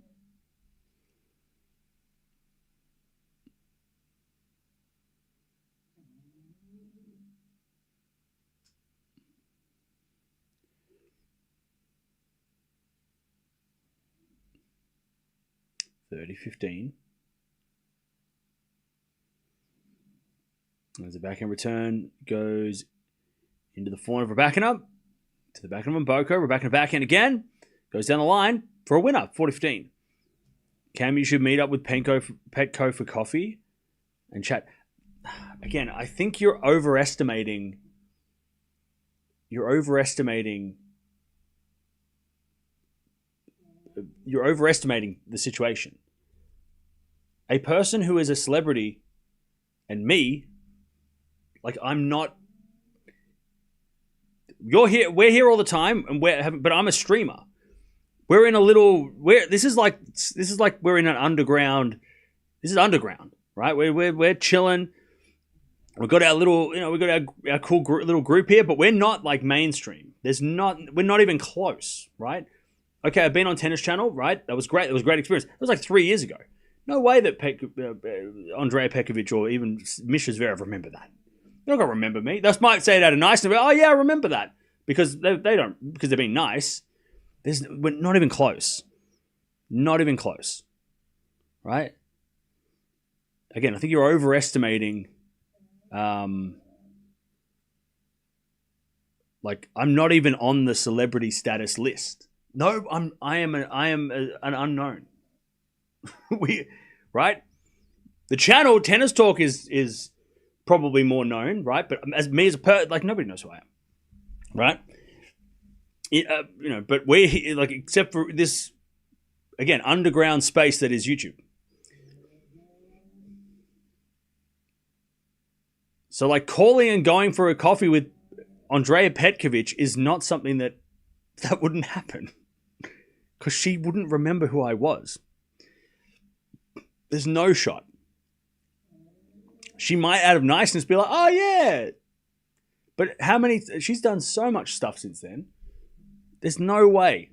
As the backhand return goes into the forehand of Rybakina, to the backhand of Mboko, Rybakina backhand again, goes down the line for a winner, 40-15. Cam, you should meet up with Petco for coffee and chat. Again, I think you're overestimating the situation. A person who is a celebrity and me, like I'm not. You're here. We're here all the time, and but I'm a streamer. We're in a little. This is like we're in an underground. This is underground, right? We're chilling. We've got our little, we've got our cool little group here, but we're not like mainstream. We're not even close, right? Okay, I've been on Tennis Channel, right? That was great. It was a great experience. It was like 3 years ago. No way that Andrea Petkovic or even Misha Zverev remember that. They're not going to remember me. They might say it out of niceness. Oh, yeah, I remember that. Because they don't, because they're being nice. We're not even close. Not even close. Right? Again, I think you're overestimating. Like, I'm not even on the celebrity status list. No, I am an unknown. Right? The channel Tennis Talk is probably more known, right? But as like nobody knows who I am, right? But we're like except for this again underground space that is YouTube. So like calling and going for a coffee with Andrea Petkovic is not something that wouldn't happen because she wouldn't remember who I was. There's no shot. She might, out of niceness, be like, oh, yeah. But she's done so much stuff since then. There's no way.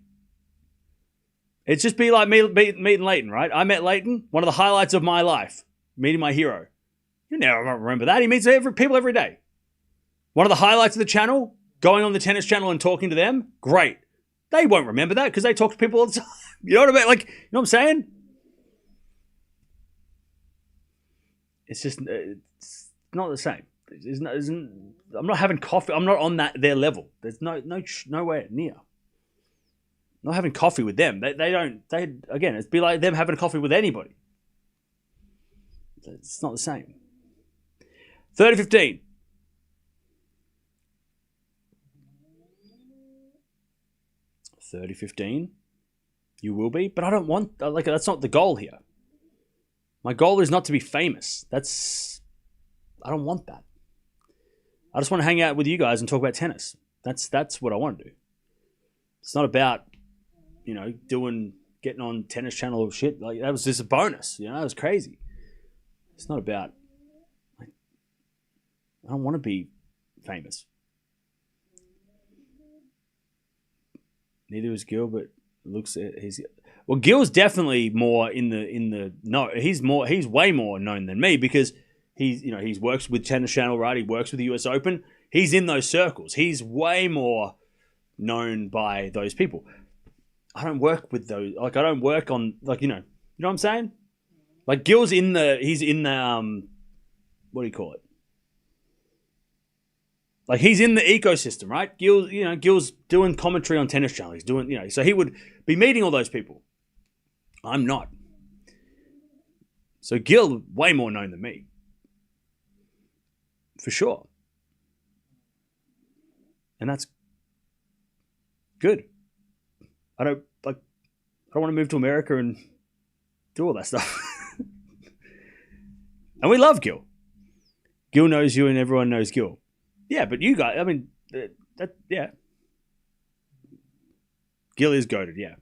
It'd just be like me meeting Leighton, right? I met Leighton, one of the highlights of my life, meeting my hero. You never remember that. He meets people every day. One of the highlights of the channel, going on the Tennis Channel and talking to them, great. They won't remember that because they talk to people all the time. You know what I mean? Like, you know what I'm saying? It's just, it's not the same. I'm not having coffee. I'm not on their level. There's nowhere near. I'm not having coffee with them. They don't, again, it'd be like them having a coffee with anybody. It's not the same. 30-15. You will be, but I don't want, like, that's not the goal here. My goal is not to be famous. I don't want that. I just want to hang out with you guys and talk about tennis. That's what I want to do. It's not about, getting on Tennis Channel or shit. Like, that was just a bonus. That was crazy. It's not about, I don't want to be famous. Neither is Gil, but Gil's definitely more in the no. He's way more known than me because he's works with Tennis Channel, right? He works with the US Open. He's in those circles. He's way more known by those people. I don't work with those. Like, I don't work on, like, you know what I'm saying? Like, Gil's he's in the what do you call it? Like, he's in the ecosystem, right? Gil's doing commentary on Tennis Channel. He's doing, so he would be meeting all those people. I'm not. So Gil, way more known than me. For sure. And that's good. I don't want to move to America and do all that stuff. And we love Gil. Gil knows you and everyone knows Gil. Yeah, but you guys, I mean, yeah. Gil is goated, yeah.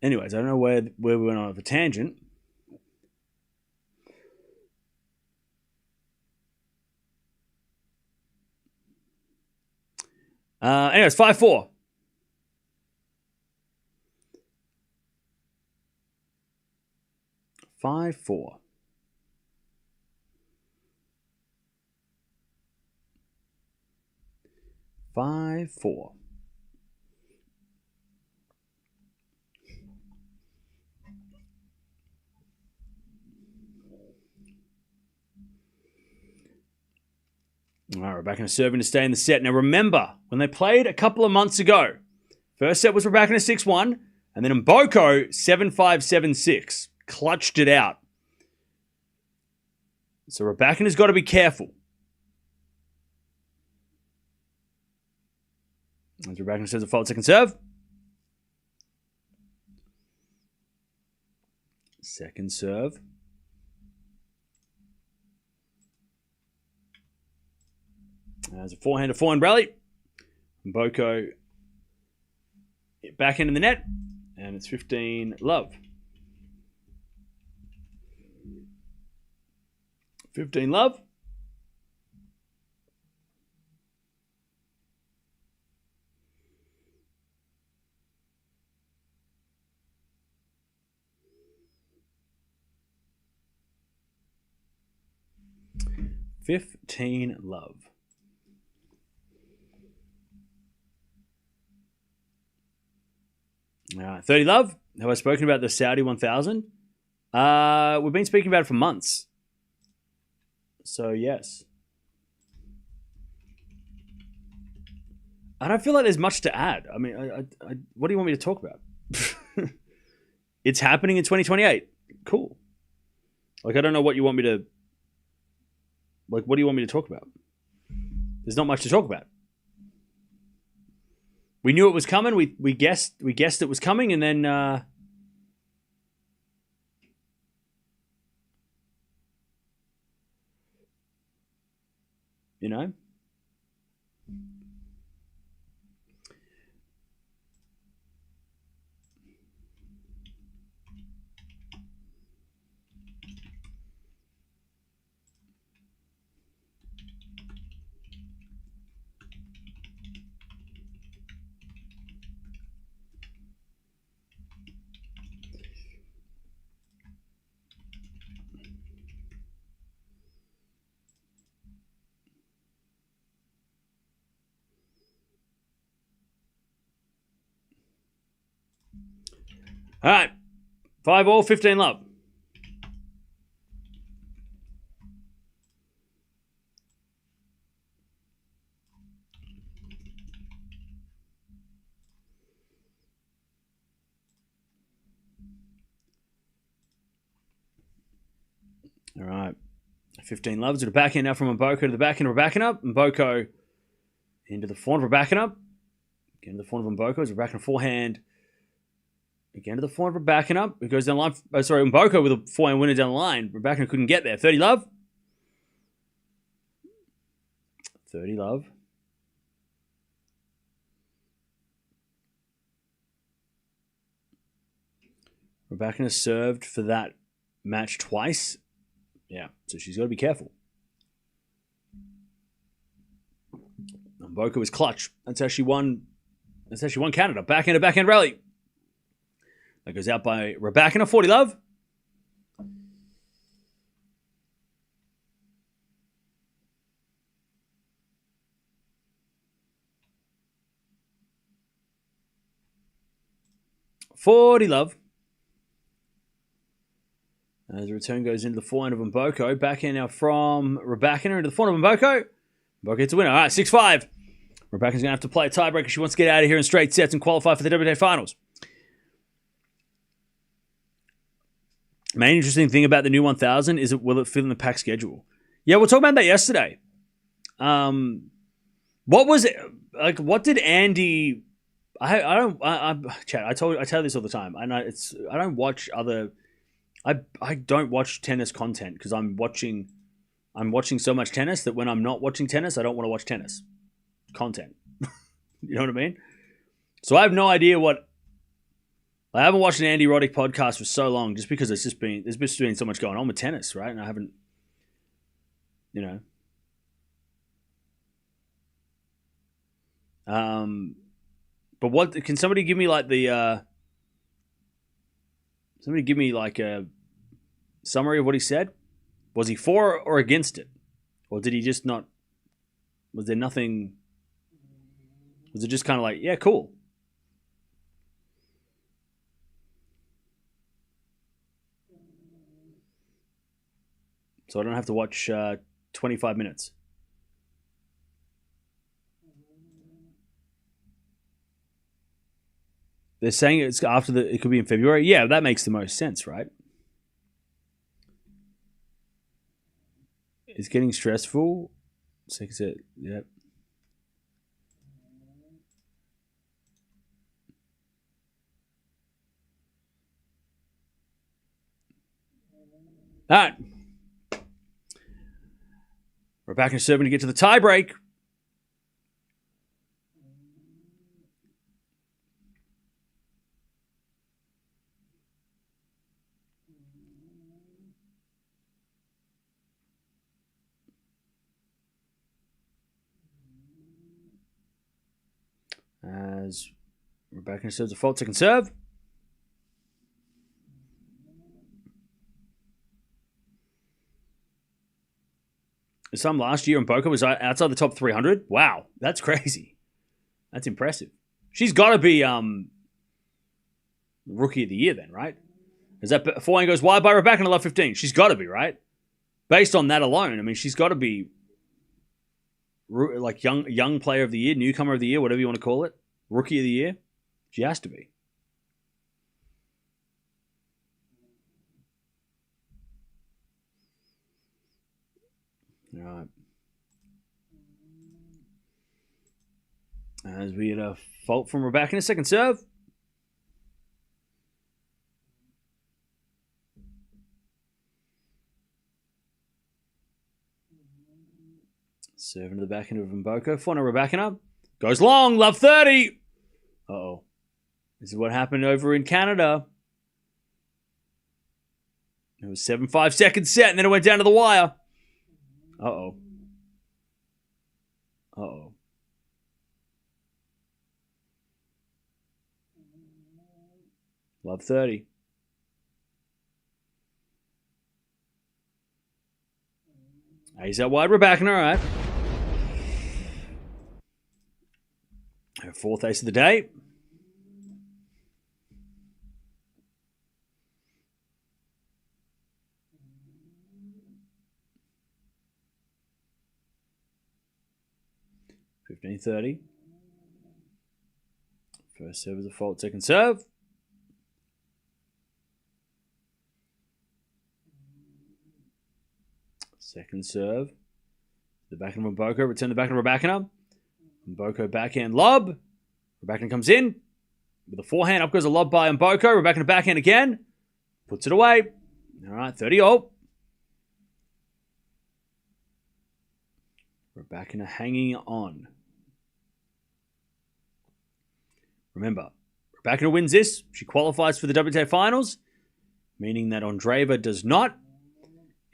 Anyways, I don't know where we went on a tangent. Anyways, 5-4. 5-4. All right, Rybakina serving to stay in the set. Now remember, when they played a couple of months ago, first set was Rybakina 6-1, and then Mboko 7-5, 7-6. Clutched it out. So Rybakina's got to be careful. As Rybakina says, a fault second serve. Second serve. There's a forehand rally. Mboko back in the net. And it's 15 love. 15 love. All right, 30 love. Have I spoken about the Saudi 1000? We've been speaking about it for months. So, yes. I don't feel like there's much to add. I mean, what do you want me to talk about? It's happening in 2028. Cool. Like, I don't know what you want me to... Like, what do you want me to talk about? There's not much to talk about. We knew it was coming. We guessed it was coming, and then... You know? All right. 5-all, 15 love. All right. 15 loves to the backhand now from Mboko to the backhand of Rybakina. Mboko into the forehand of Rybakina. Again to the forehand of Mboko as Rybakina forehand. Again to the forehand of Rybakina. It goes down the line. Mboko with a forehand winner down the line. Rybakina couldn't get there. 30 love. 30 love. Rybakina served for that match twice. Yeah, so she's got to be careful. Mboko was clutch. That's how she won. That's how she won Canada. Backhand rally. That goes out by Rybakina. 40 love. As the return goes into the forehand of Mboko. Backhand now from Rybakina into the forehand of Mboko. Mboko gets a winner. All right, 6-5. Rybakina's going to have to play a tiebreaker. She wants to get out of here in straight sets and qualify for the WTA Finals. Main interesting thing about the new 1000 is will it fit in the pack schedule? Yeah, we'll talk about that yesterday. What was it like? What did Andy? Chad, I tell you this all the time. I don't watch other. I don't watch tennis content because I'm watching so much tennis that when I'm not watching tennis, I don't want to watch tennis content. You know what I mean? So I have no idea what. I haven't watched an Andy Roddick podcast for so long just because there's just been so much going on with tennis, right? And I haven't, But what can somebody give me like a summary of what he said? Was he for or against it? Or did he just not, was there nothing, was it just kind of like, yeah, cool. So I don't have to watch 25 minutes. They're saying it's after it could be in February. Yeah, that makes the most sense, right? It's getting stressful. Yeah. All right. We're back in serving to get to the tie break. As Rybakina serves a fault second serve. Some last year, and Mboko was outside the top 300. Wow, that's crazy. That's impressive. She's got to be Rookie of the Year then, right? As that forehand goes wide by Rybakina, love 15. She's got to be, right? Based on that alone, I mean, she's got to be like young player of the year, newcomer of the year, whatever you want to call it, Rookie of the Year. She has to be. All right. As we had a fault from Rybakina, second serve. Serving to the backhand of Mboko. Forehand of Rybakina. Goes long. Love 30. Uh-oh. This is what happened over in Canada. It was 7-5 second set, and then it went down to the wire. Uh-oh. Uh-oh. Love 30. Ace out wide, Rybakina, all right. Her fourth ace of the day. $15.30. First serve is a fault, second serve. Second serve. The backhand of Mboko. Return the backhand of Rybakina. Mboko backhand lob. Rybakina comes in. With a forehand. Up goes a lob by Mboko. Rybakina backhand again. Puts it away. All right, 30-all. Rybakina hanging on. Remember, Rybakina wins this. She qualifies for the WTA Finals, meaning that Andreeva does not.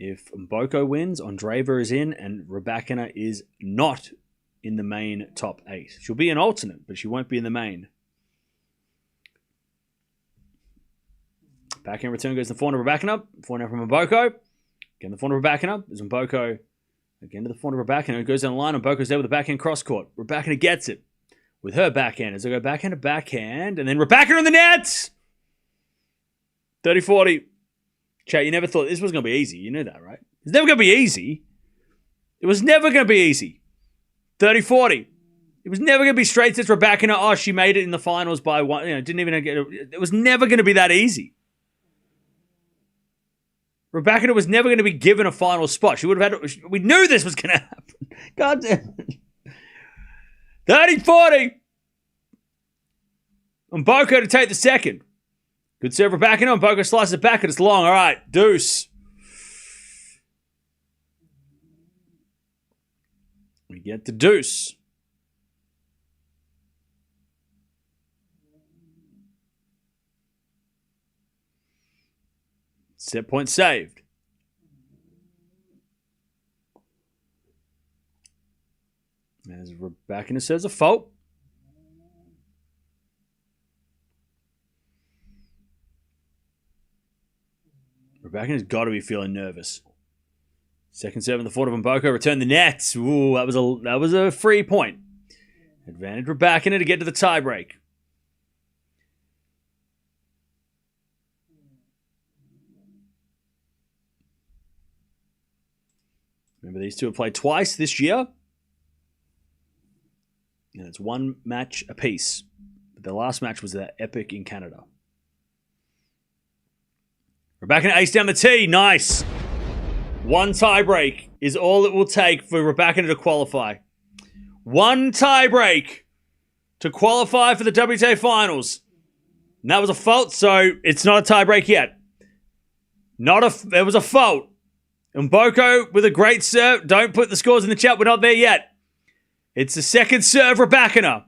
If Mboko wins, Andreeva is in, and Rybakina is not in the main top 8. She'll be an alternate, but she won't be in the main. Backhand return goes to the forehand of Rybakina. Forehand from Mboko. Again, the forehand of Rybakina is Mboko. Again to the forehand of Rybakina. It goes down the line. Mboko's there with the backhand cross court. Rybakina gets it with her backhand. As they go backhand to backhand. And then Rybakina in the nets! 30-40. Chat, you never thought this was going to be easy. You knew that, right? It's never going to be easy. It was never going to be easy. 30-40. It was never going to be straight sets Rybakina. Oh, she made it in the finals by one. You know, didn't even get it. It was never going to be that easy. Rybakina was never going to be given a final spot. She would have had. We knew this was going to happen. God damn it. 30-40. Mboko to take the second. Good serve Rybakina. Mboko slices it back and it's long. All right, deuce. We get the deuce. Set point saved. As Rybakina says, a fault. Rybakina's got to be feeling nervous. Second serve in the forehand of Mboko. Return the nets. Ooh, that was a free point. Advantage Rybakina to get to the tiebreak. Remember, these two have played twice this year. And it's one match apiece. But the last match was that epic in Canada. Rybakina ace down the tee. Nice. One tiebreak is all it will take for Rybakina to qualify. One tiebreak to qualify for the WTA Finals. And that was a fault, so it's not a tiebreak yet. There was a fault. Mboko with a great serve. Don't put the scores in the chat. We're not there yet. It's the second serve, Rybakina.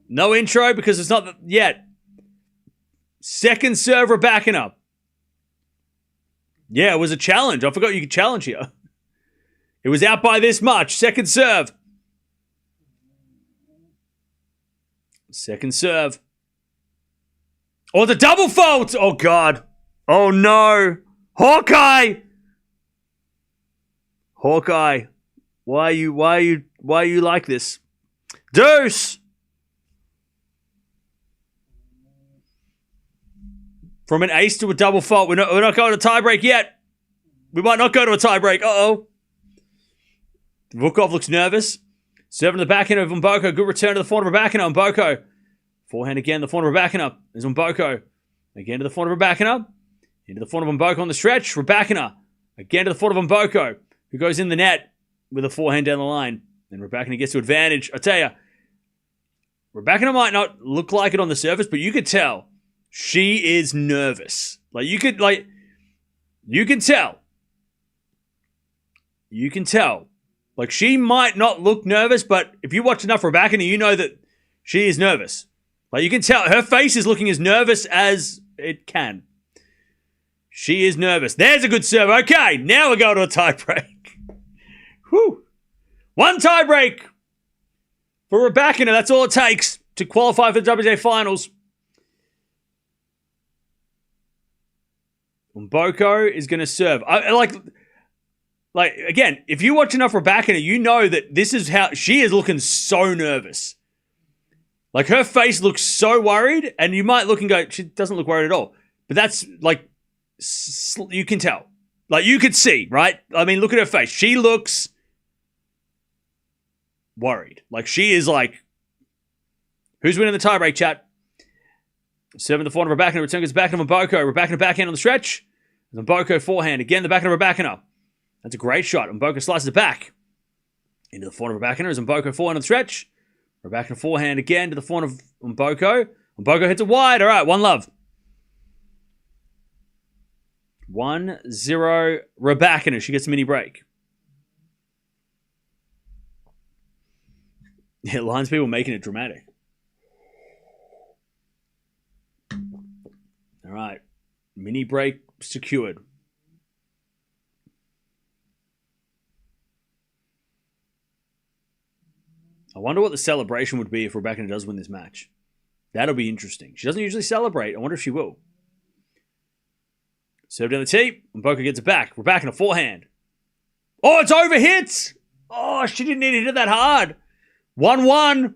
No intro because it's not yet. Second serve, Rybakina. Yeah, it was a challenge. I forgot you could challenge here. It was out by this much. Second serve. Second serve. Oh, the double fault. Oh, God. Oh, no. Hawkeye. Hawkeye. Why are you like this? Deuce. From an ace to a double fault. We're not going to tiebreak yet. We might not go to a tiebreak. Uh-oh. Vukov looks nervous. Serving the backhand of Mboko. Good return to the forehand of Rybakina. Mboko. Forehand again. The forehand of Rybakina. There's Mboko. Again to the forehand of Rybakina. Into the forehand of Mboko on the stretch. Rybakina. Again to the forehand of Mboko. Who goes in the net with a forehand down the line. And Rybakina gets to advantage. I tell you, Rybakina might not look like it on the surface, but you could tell she is nervous. You can tell. You can tell. She might not look nervous, but if you watch enough Rybakina, you know that she is nervous. You can tell her face is looking as nervous as it can. She is nervous. There's a good serve. Okay, now we go to a tiebreak. Whew. One tiebreak for Rybakina. That's all it takes to qualify for the WTA Finals. Mboko is going to serve. Again, if you watch enough Rybakina, you know that this is how she is looking so nervous. Her face looks so worried, and you might look and go, she doesn't look worried at all. But that's you can tell. You could see, right? I mean, look at her face. She looks worried. She is who's winning the tiebreak, chat? Serving the forehand of Rybakina. Return goes back to Mboko. Rybakina backhand on the stretch. Mboko forehand. Again, the backhand of Rybakina. That's a great shot. Mboko slices it back. Into the forehand of Rybakina as Mboko forehand on the stretch. Rybakina forehand again to the forehand of Mboko. Mboko hits it wide. All right, 1-love. 1-0 Rybakina. She gets a mini break. Yeah, lines people making it dramatic. All right. Mini break secured. I wonder what the celebration would be if Rybakina does win this match. That'll be interesting. She doesn't usually celebrate. I wonder if she will. Serve down the tee. Mboko gets it back. Rybakina forehand. Oh, it's over hits. Oh, she didn't need to hit it that hard. 1-1.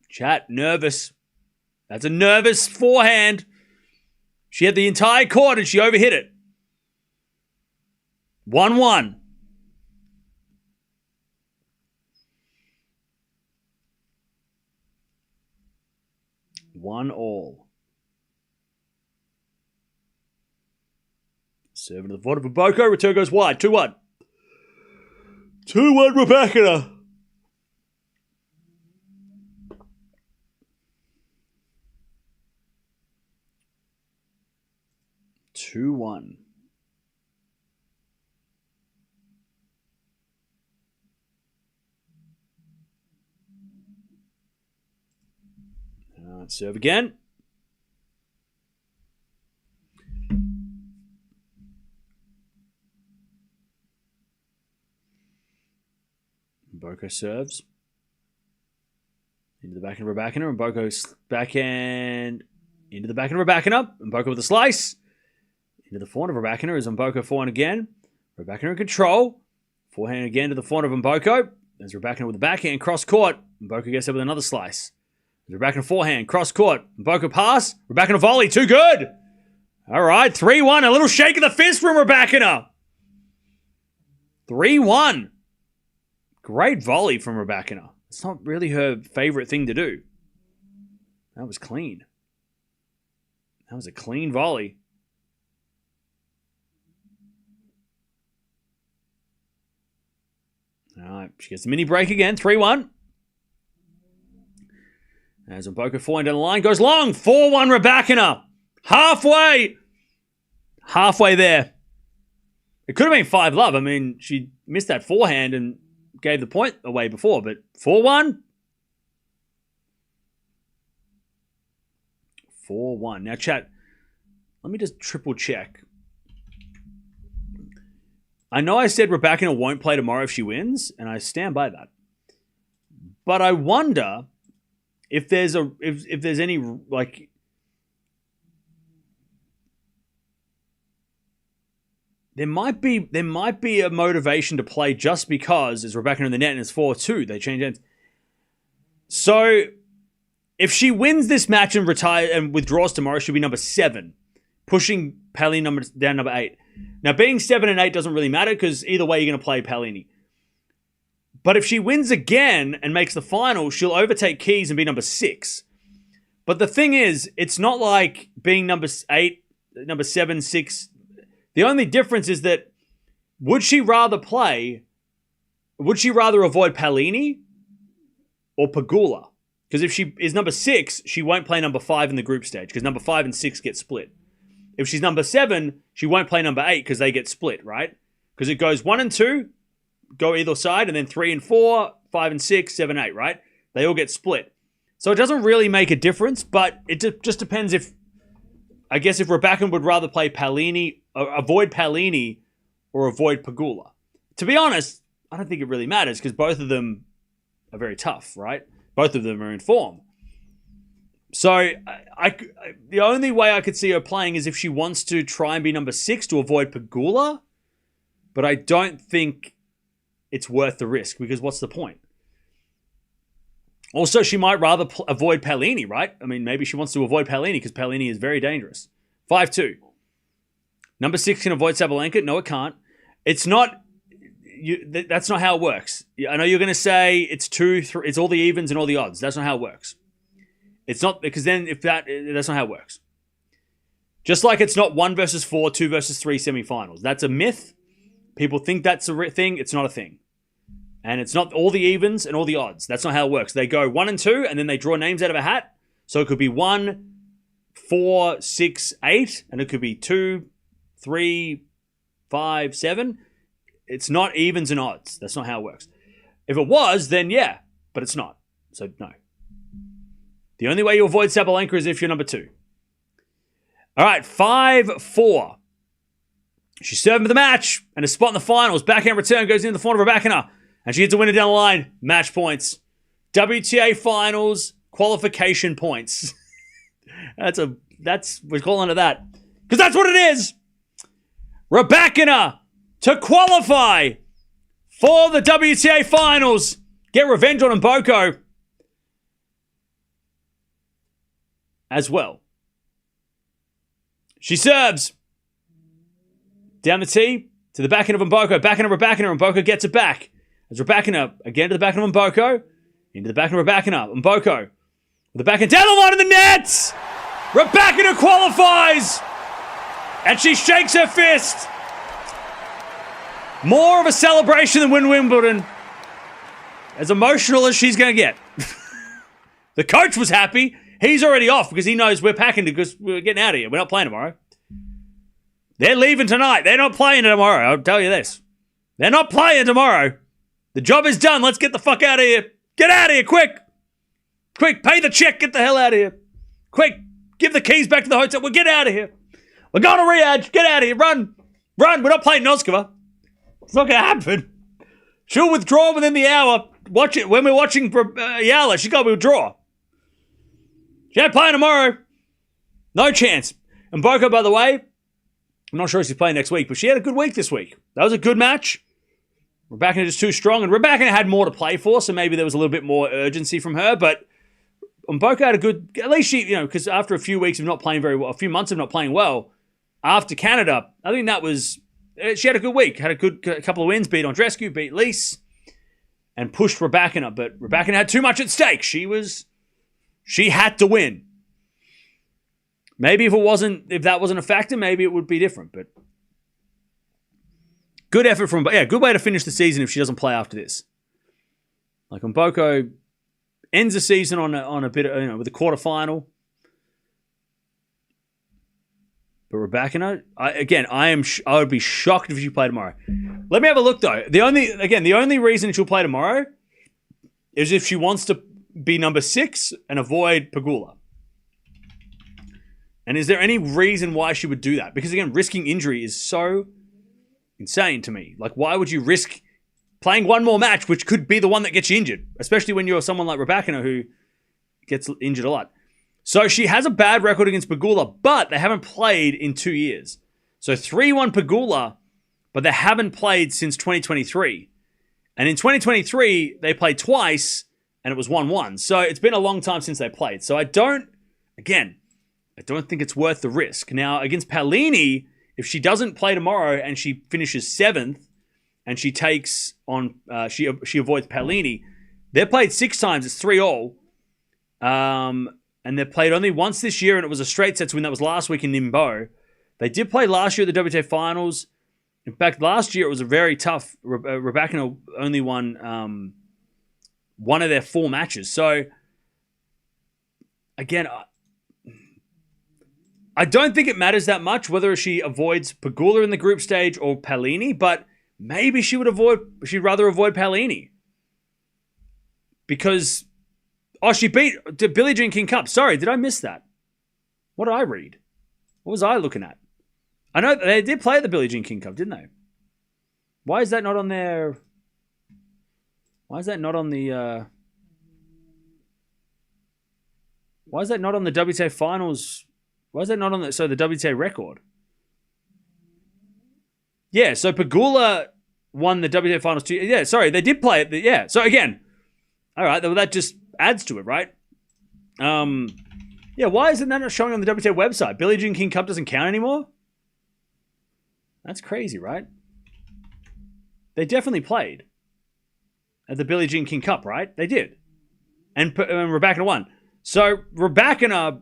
Chat, nervous. That's a nervous forehand. She had the entire court and she overhit it. 1-1. One all. Serving to the void of Mboko. Return goes wide. 2-1. 2-1 Rybakina. Serve again. Mboko serves. Into the backhand of Rybakina. Mboko's backhand. Into the backhand of Rybakina. Mboko with a slice. Into the forehand of Rybakina is Mboko forehand again. Rybakina in control. Forehand again to the forehand of Mboko. There's Rybakina with the backhand. Cross court. Mboko gets up with another slice. Rybakina forehand, cross court. Mboko pass. Rybakina volley, too good. All right, 3-1. A little shake of the fist from Rybakina. 3-1. Great volley from Rybakina. It's not really her favorite thing to do. That was clean. That was a clean volley. All right, she gets a mini break again. 3-1. As Mboko forehand down the line goes long. 4-1 Rybakina. Halfway there. It could have been 5-love. I mean, she missed that forehand and gave the point away before, but 4-1. 4-1. Now, chat, let me just triple check. I know I said Rybakina won't play tomorrow if she wins, and I stand by that. But I wonder if there's any, like, there might be a motivation to play just because it's Rybakina in the net and it's 4-2. They change ends. So if she wins this match and withdraws tomorrow, she'll be number 7, pushing Paolini down number 8. Now, being 7 and 8 doesn't really matter because either way you're going to play Paolini. But if she wins again and makes the final, she'll overtake Keys and be number 6. But the thing is, it's not like being number 8, number 7, 6. The only difference is that would she rather avoid Paolini or Pegula? Because if she is number 6, she won't play number 5 in the group stage because number 5 and 6 get split. If she's number 7, she won't play number 8 because they get split, right? Because it goes 1 and 2, go either side, and then 3 and 4, 5 and 6, 7, 8, right? They all get split. So it doesn't really make a difference, but it just depends if Rybakina would rather play Paolini, avoid Paolini, or avoid Pegula. To be honest, I don't think it really matters because both of them are very tough, right? Both of them are in form. So the only way I could see her playing is if she wants to try and be number 6 to avoid Pegula, but I don't think it's worth the risk because what's the point? Also, she might rather avoid Paolini, right? I mean, maybe she wants to avoid Paolini because Paolini is very dangerous. 5-2. Number 6 can avoid Sabalenka. No, it can't. It's not. That's not how it works. I know you're going to say it's 2, 3. It's all the evens and all the odds. That's not how it works. It's not because then that's not how it works. Just like it's not 1 versus 4, 2 versus 3 semifinals. That's a myth. People think that's a thing. It's not a thing. And it's not all the evens and all the odds. That's not how it works. They go 1 and 2, and then they draw names out of a hat. So it could be 1, 4, 6, 8, and it could be 2, 3, 5, 7. It's not evens and odds. That's not how it works. If it was, then yeah, but it's not. So no. The only way you avoid Sabalenka is if you're number 2. All right, 5-4. She's serving for the match and a spot in the finals. Backhand return goes into the front of Rybakina. And she hits a winner down the line. Match points. WTA finals qualification points. We're calling it that. Because that's what it is. Rybakina to qualify for the WTA finals. Get revenge on Mboko as well. She serves down the tee to the backhand of Mboko. Backhand of Rybakina. Mboko gets it back. As Rybakina again to the backhand of Mboko. Into the backhand of Rybakina. Mboko with the backhand down the line of the net. Rybakina qualifies. And she shakes her fist. More of a celebration than win Wimbledon. As emotional as she's going to get. The coach was happy. He's already off because he knows we're packing because we're getting out of here. We're not playing tomorrow. They're leaving tonight. They're not playing tomorrow. I'll tell you this. They're not playing tomorrow. The job is done. Let's get the fuck out of here. Get out of here, quick. Quick, pay the check. Get the hell out of here. Quick, give the keys back to the hotel. We'll get out of here. We're going to Riyadh. Get out of here. Run. Run. We're not playing Noskova. It's not going to happen. She'll withdraw within the hour. Watch it. When we're watching Eala, she's got to withdraw. She ain't playing tomorrow. No chance. And Mboko, by the way, I'm not sure if she's playing next week, but she had a good week this week. That was a good match. Rybakina just too strong, and Rybakina had more to play for, so maybe there was a little bit more urgency from her, but Mboko had a good, at least she, because after a few weeks of not playing very well, a few months of not playing well, after Canada, I think that was, she had a good week, had a good couple of wins, beat Andreescu, beat Lise, and pushed Rybakina, but Rybakina had too much at stake. She had to win. Maybe if that wasn't a factor, maybe it would be different, but good effort from, good way to finish the season if she doesn't play after this. Like Mboko ends the season on a bit of, with a quarterfinal. But Rybakina, I would be shocked if she played tomorrow. Let me have a look though. The only reason she'll play tomorrow is if she wants to be number 6 and avoid Pegula. And is there any reason why she would do that? Because again, risking injury is so insane to me. Like, why would you risk playing one more match, which could be the one that gets you injured, especially when you're someone like Rybakina who gets injured a lot. So she has a bad record against Pegula, but they haven't played in 2 years. So 3-1 Pegula, but they haven't played since 2023. And in 2023, they played twice, and it was 1-1. So it's been a long time since they played. So I don't think it's worth the risk. Now, against Paolini, if she doesn't play tomorrow and she finishes 7th, and she takes on, she avoids Paolini, they've played 6 times. It's 3-all. And they've played only once this year, and it was a straight sets win. That was last week in Ningbo. They did play last year at the WTA Finals. In fact, last year it was a very tough. Rybakina only won one of their 4 matches. So, again, I don't think it matters that much whether she avoids Pegula in the group stage or Paolini, but maybe she'd rather avoid Paolini. Because, she beat Billie Jean King Cup. Sorry, did I miss that? What did I read? What was I looking at? I know they did play at the Billie Jean King Cup, didn't they? Why is that not on their... Why is that not on the... Why is that not on the WTA Finals... Why is that not on the WTA record? Yeah, so Pegula won the WTA Finals 2. Yeah, sorry, they did play it. Yeah, so again, all right, well, that just adds to it, right? Yeah, why isn't that not showing on the WTA website? Billie Jean King Cup doesn't count anymore? That's crazy, right? They definitely played at the Billie Jean King Cup, right? They did. And Rybakina won. So Rybakina...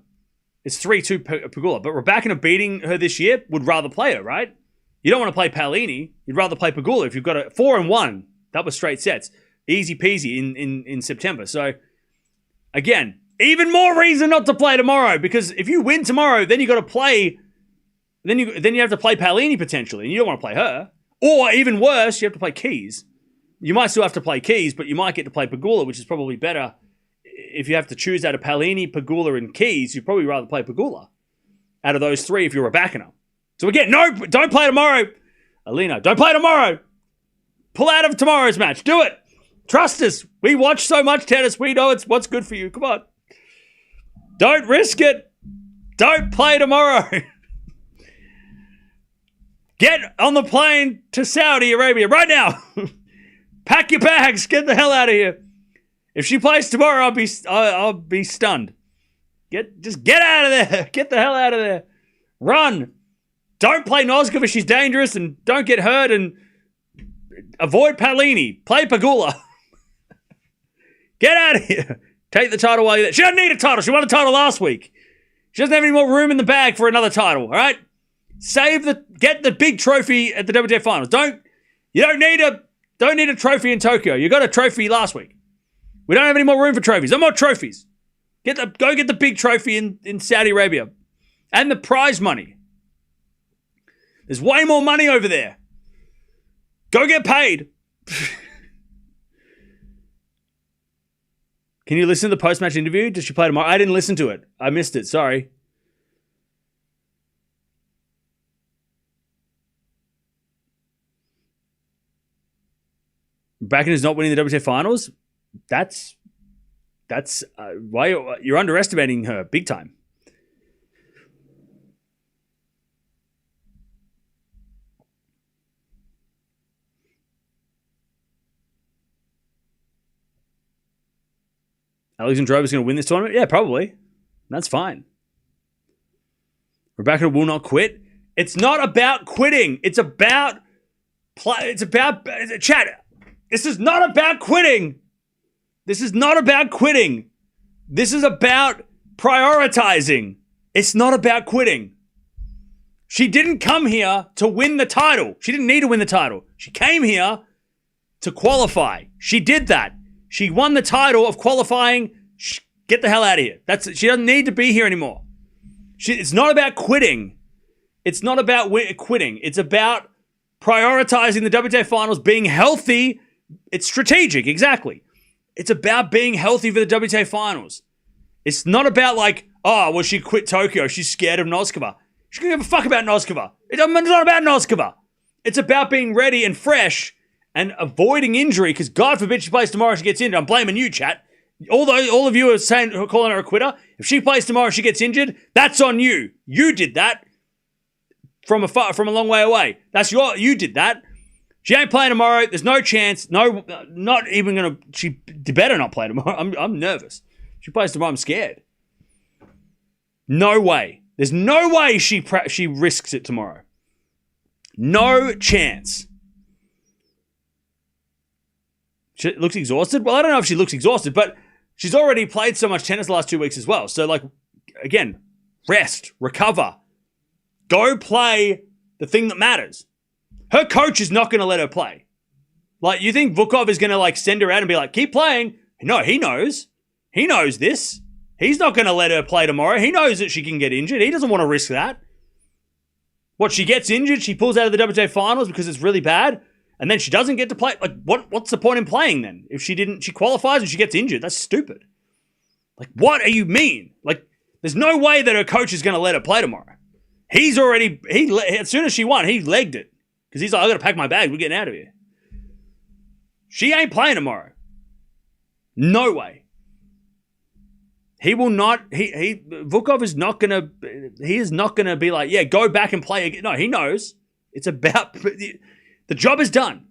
It's 3-2 Pegula, but Rybakina beating her this year would rather play her, right? You don't want to play Paolini. You'd rather play Pegula if you've got a 4-1. That was straight sets. Easy peasy in September. So, again, even more reason not to play tomorrow, because if you win tomorrow, then you got to play. Then you have to play Paolini potentially, and you don't want to play her. Or even worse, you have to play Keys. You might still have to play Keys, but you might get to play Pegula, which is probably better. If you have to choose out of Paolini, Pegula, and Keys, you'd probably rather play Pegula out of those three if you're Rybakina. So again, no, don't play tomorrow. Elena, don't play tomorrow. Pull out of tomorrow's match. Do it. Trust us. We watch so much tennis. We know it's what's good for you. Come on. Don't risk it. Don't play tomorrow. Get on the plane to Saudi Arabia right now. Pack your bags. Get the hell out of here. If she plays tomorrow, I'll be stunned. Just get out of there. Get the hell out of there. Run. Don't play Noskova. She's dangerous, and don't get hurt, and avoid Paolini. Play Pegula. Get out of here. Take the title while you're there. She doesn't need a title. She won a title last week. She doesn't have any more room in the bag for another title, all right? Get the big trophy at the WTA Finals. You don't need a trophy in Tokyo. You got a trophy last week. We don't have any more room for trophies. No more trophies. Go get the big trophy in Saudi Arabia. And the prize money. There's way more money over there. Go get paid. Can you listen to the post-match interview? Does she play tomorrow? I didn't listen to it. I missed it. Sorry. Rybakina is not winning the WTA Finals. That's why you're underestimating her big time. Alexandra Eala is going to win this tournament? Yeah, probably. That's fine. Rybakina will not quit. It's not about quitting. It's about chat. This is not about quitting. This is not about quitting. This is about prioritizing. It's not about quitting. She didn't come here to win the title. She didn't need to win the title. She came here to qualify. She did that. She won the title of qualifying. Get the hell out of here. She doesn't need to be here anymore. It's not about quitting. It's not about quitting. It's about prioritizing the WTA Finals, being healthy. It's strategic, exactly. It's about being healthy for the WTA Finals. It's not about she quit Tokyo. She's scared of Noskova. She doesn't give a fuck about Noskova. It's not about Noskova. It's about being ready and fresh and avoiding injury, because God forbid she plays tomorrow and she gets injured. I'm blaming you, chat. All of you are calling her a quitter. If she plays tomorrow and she gets injured, that's on you. You did that from a long way away. You did that. She ain't playing tomorrow. There's no chance. No, not even gonna. She better not play tomorrow. I'm nervous. She plays tomorrow. I'm scared. No way. There's no way she risks it tomorrow. No chance. She looks exhausted. Well, I don't know if she looks exhausted, but she's already played so much tennis the last 2 weeks as well. So, again, rest, recover, go play the thing that matters. Her coach is not going to let her play. You think Vukov is going to send her out and be like, keep playing? No, he knows. He knows this. He's not going to let her play tomorrow. He knows that she can get injured. He doesn't want to risk that. What, she gets injured, she pulls out of the WTA Finals because it's really bad, and then she doesn't get to play? What's the point in playing then? If she qualifies and she gets injured, that's stupid. What do you mean? There's no way that her coach is going to let her play tomorrow. As soon as she won, he legged it. Because he's like, I got to pack my bag. We're getting out of here. She ain't playing tomorrow. No way. He will not. Vukov is not going to. He is not going to be like, yeah, go back and play again. No, he knows. It's about. The job is done.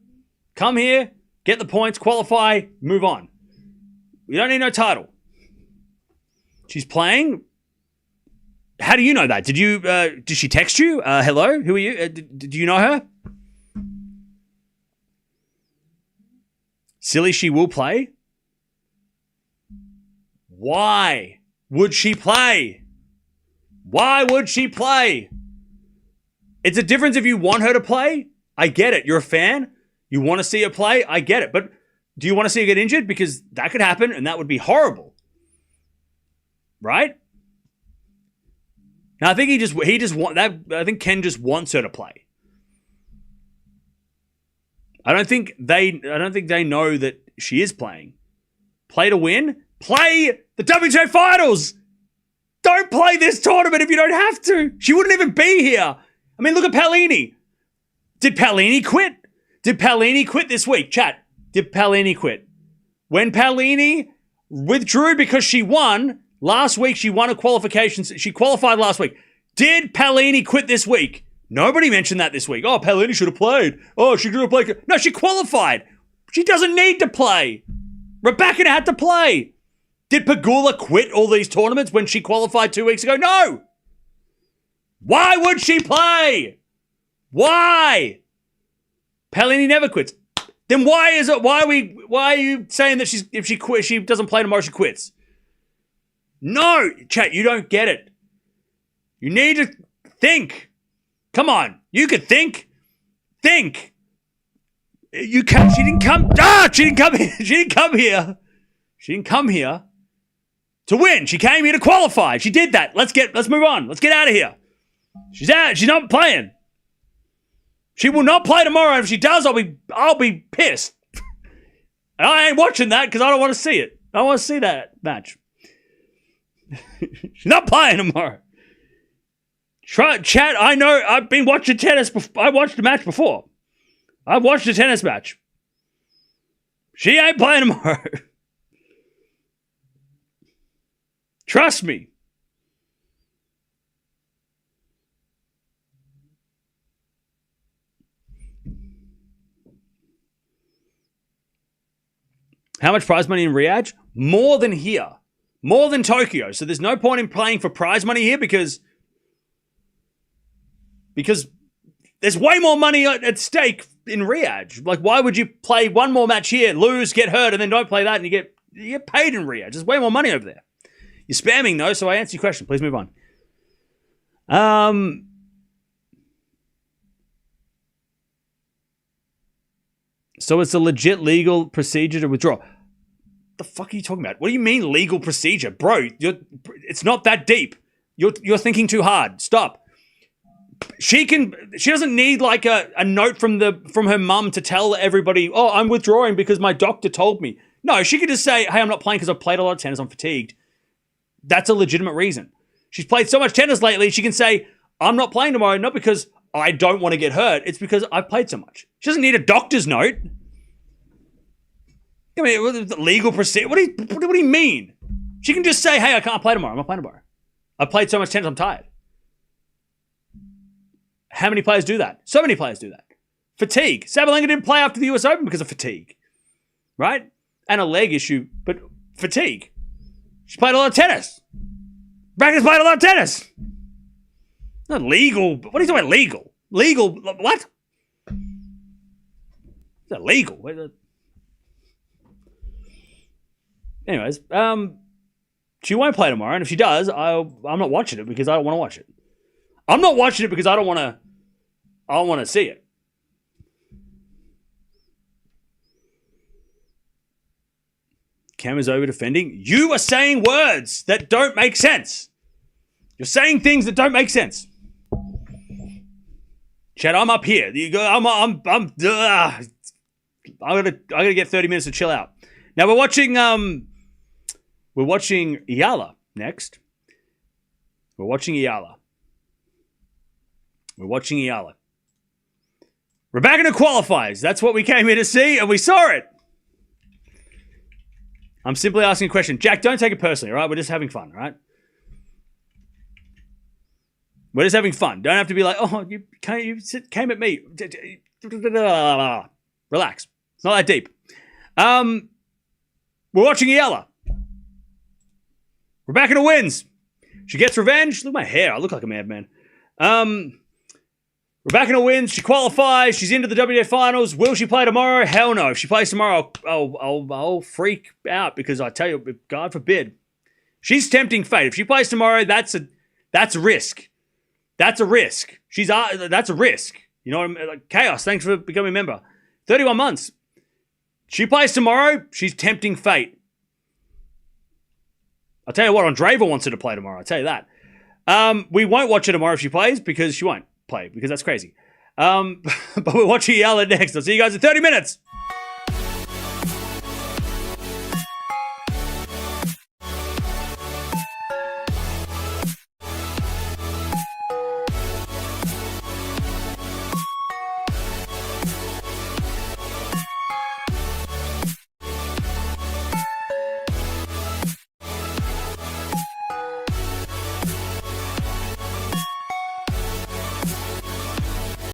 Come here, get the points, qualify, move on. We don't need no title. She's playing. How do you know that? Did she text you? Hello, who are you? Do you know her? Silly, she will play. Why would she play? Why would she play? It's a difference if you want her to play. I get it. You're a fan. You want to see her play. I get it. But do you want to see her get injured? Because that could happen, and that would be horrible. Right? Now, I think I think Ken just wants her to play. I don't think they know that she is playing. Play to win. Play the WTA Finals. Don't play this tournament if you don't have to. She wouldn't even be here. I mean, look at Paolini. Did Paolini quit? Did Paolini quit this week? Chat. Did Paolini quit? When Paolini withdrew because she won last week, she won a qualification. She qualified last week. Did Paolini quit this week? Nobody mentioned that this week. Oh, Paolini should have played. Oh, she could have played. No, she qualified. She doesn't need to play. Rybakina had to play. Did Pegula quit all these tournaments when she qualified 2 weeks ago? No. Why would she play? Why? Paolini never quits. Then why are you saying that if she doesn't play tomorrow, she quits? No, chat, you don't get it. You need to think. Come on, you could think. Think. She didn't come here to win. She came here to qualify. She did that. Let's move on. Let's get out of here. She's out. She's not playing. She will not play tomorrow. If she does, I'll be pissed. And I ain't watching that because I don't want to see it. I don't want to see that match. She's not playing tomorrow. Chat, I know. I've been watching tennis. I watched a match before. I've watched a tennis match. She ain't playing tomorrow. Trust me. How much prize money in Riyadh? More than here. More than Tokyo. So there's no point in playing for prize money here because there's way more money at stake in Riyadh. Like, why would you play one more match here, lose, get hurt, and then don't play that and you get paid in Riyadh? There's way more money over there. You're spamming, though, so I answer your question. Please move on. So it's a legit legal procedure to withdraw. The fuck are you talking about? What do you mean legal procedure? Bro, it's not that deep. You're thinking too hard. Stop. She doesn't need like a note from her mum to tell everybody, oh, I'm withdrawing because my doctor told me. No, she could just say, hey, I'm not playing because I've played a lot of tennis, I'm fatigued. That's a legitimate reason. She's played so much tennis lately, she can say, I'm not playing tomorrow, not because I don't want to get hurt, it's because I've played so much. She doesn't need a doctor's note. I mean, legal procedure. What do you mean? She can just say, hey, I can't play tomorrow. I'm not playing tomorrow. I played so much tennis, I'm tired. How many players do that? So many players do that. Fatigue. Sabalenka didn't play after the US Open because of fatigue. Right? And a leg issue, but fatigue. She played a lot of tennis. Rybakina's played a lot of tennis. Not legal. What are you talking about legal? Legal? What? Is that legal? Anyways, she won't play tomorrow, and if she does, I'm not watching it because I don't want to watch it. I'm not watching it because I don't want to see it. Cam is over defending. You are saying words that don't make sense. You're saying things that don't make sense. Chad, I'm up here. You go. I gotta get 30 minutes to chill out. Now we're watching Eala next. We're watching Eala. Rybakina qualifies. That's what we came here to see, and we saw it. I'm simply asking a question. Jack, don't take it personally, all right? We're just having fun, all right? We're just having fun. Don't have to be like, oh, you came at me. Relax. It's not that deep. We're watching Eala. Rybakina wins. She gets revenge. Look at my hair. I look like a madman. Rybakina wins. She qualifies. She's into the WTA Finals. Will she play tomorrow? Hell no. If she plays tomorrow, I'll freak out because I tell you, God forbid. She's tempting fate. If she plays tomorrow, that's a risk. That's a risk. That's a risk. You know what I mean? Like, Chaos, thanks for becoming a member. 31 months. She plays tomorrow. She's tempting fate. I'll tell you what, Andreeva wants her to play tomorrow. I'll tell you that. We won't watch her tomorrow if she plays because she won't play because that's crazy. But we're watching Eala next. I'll see you guys in 30 minutes.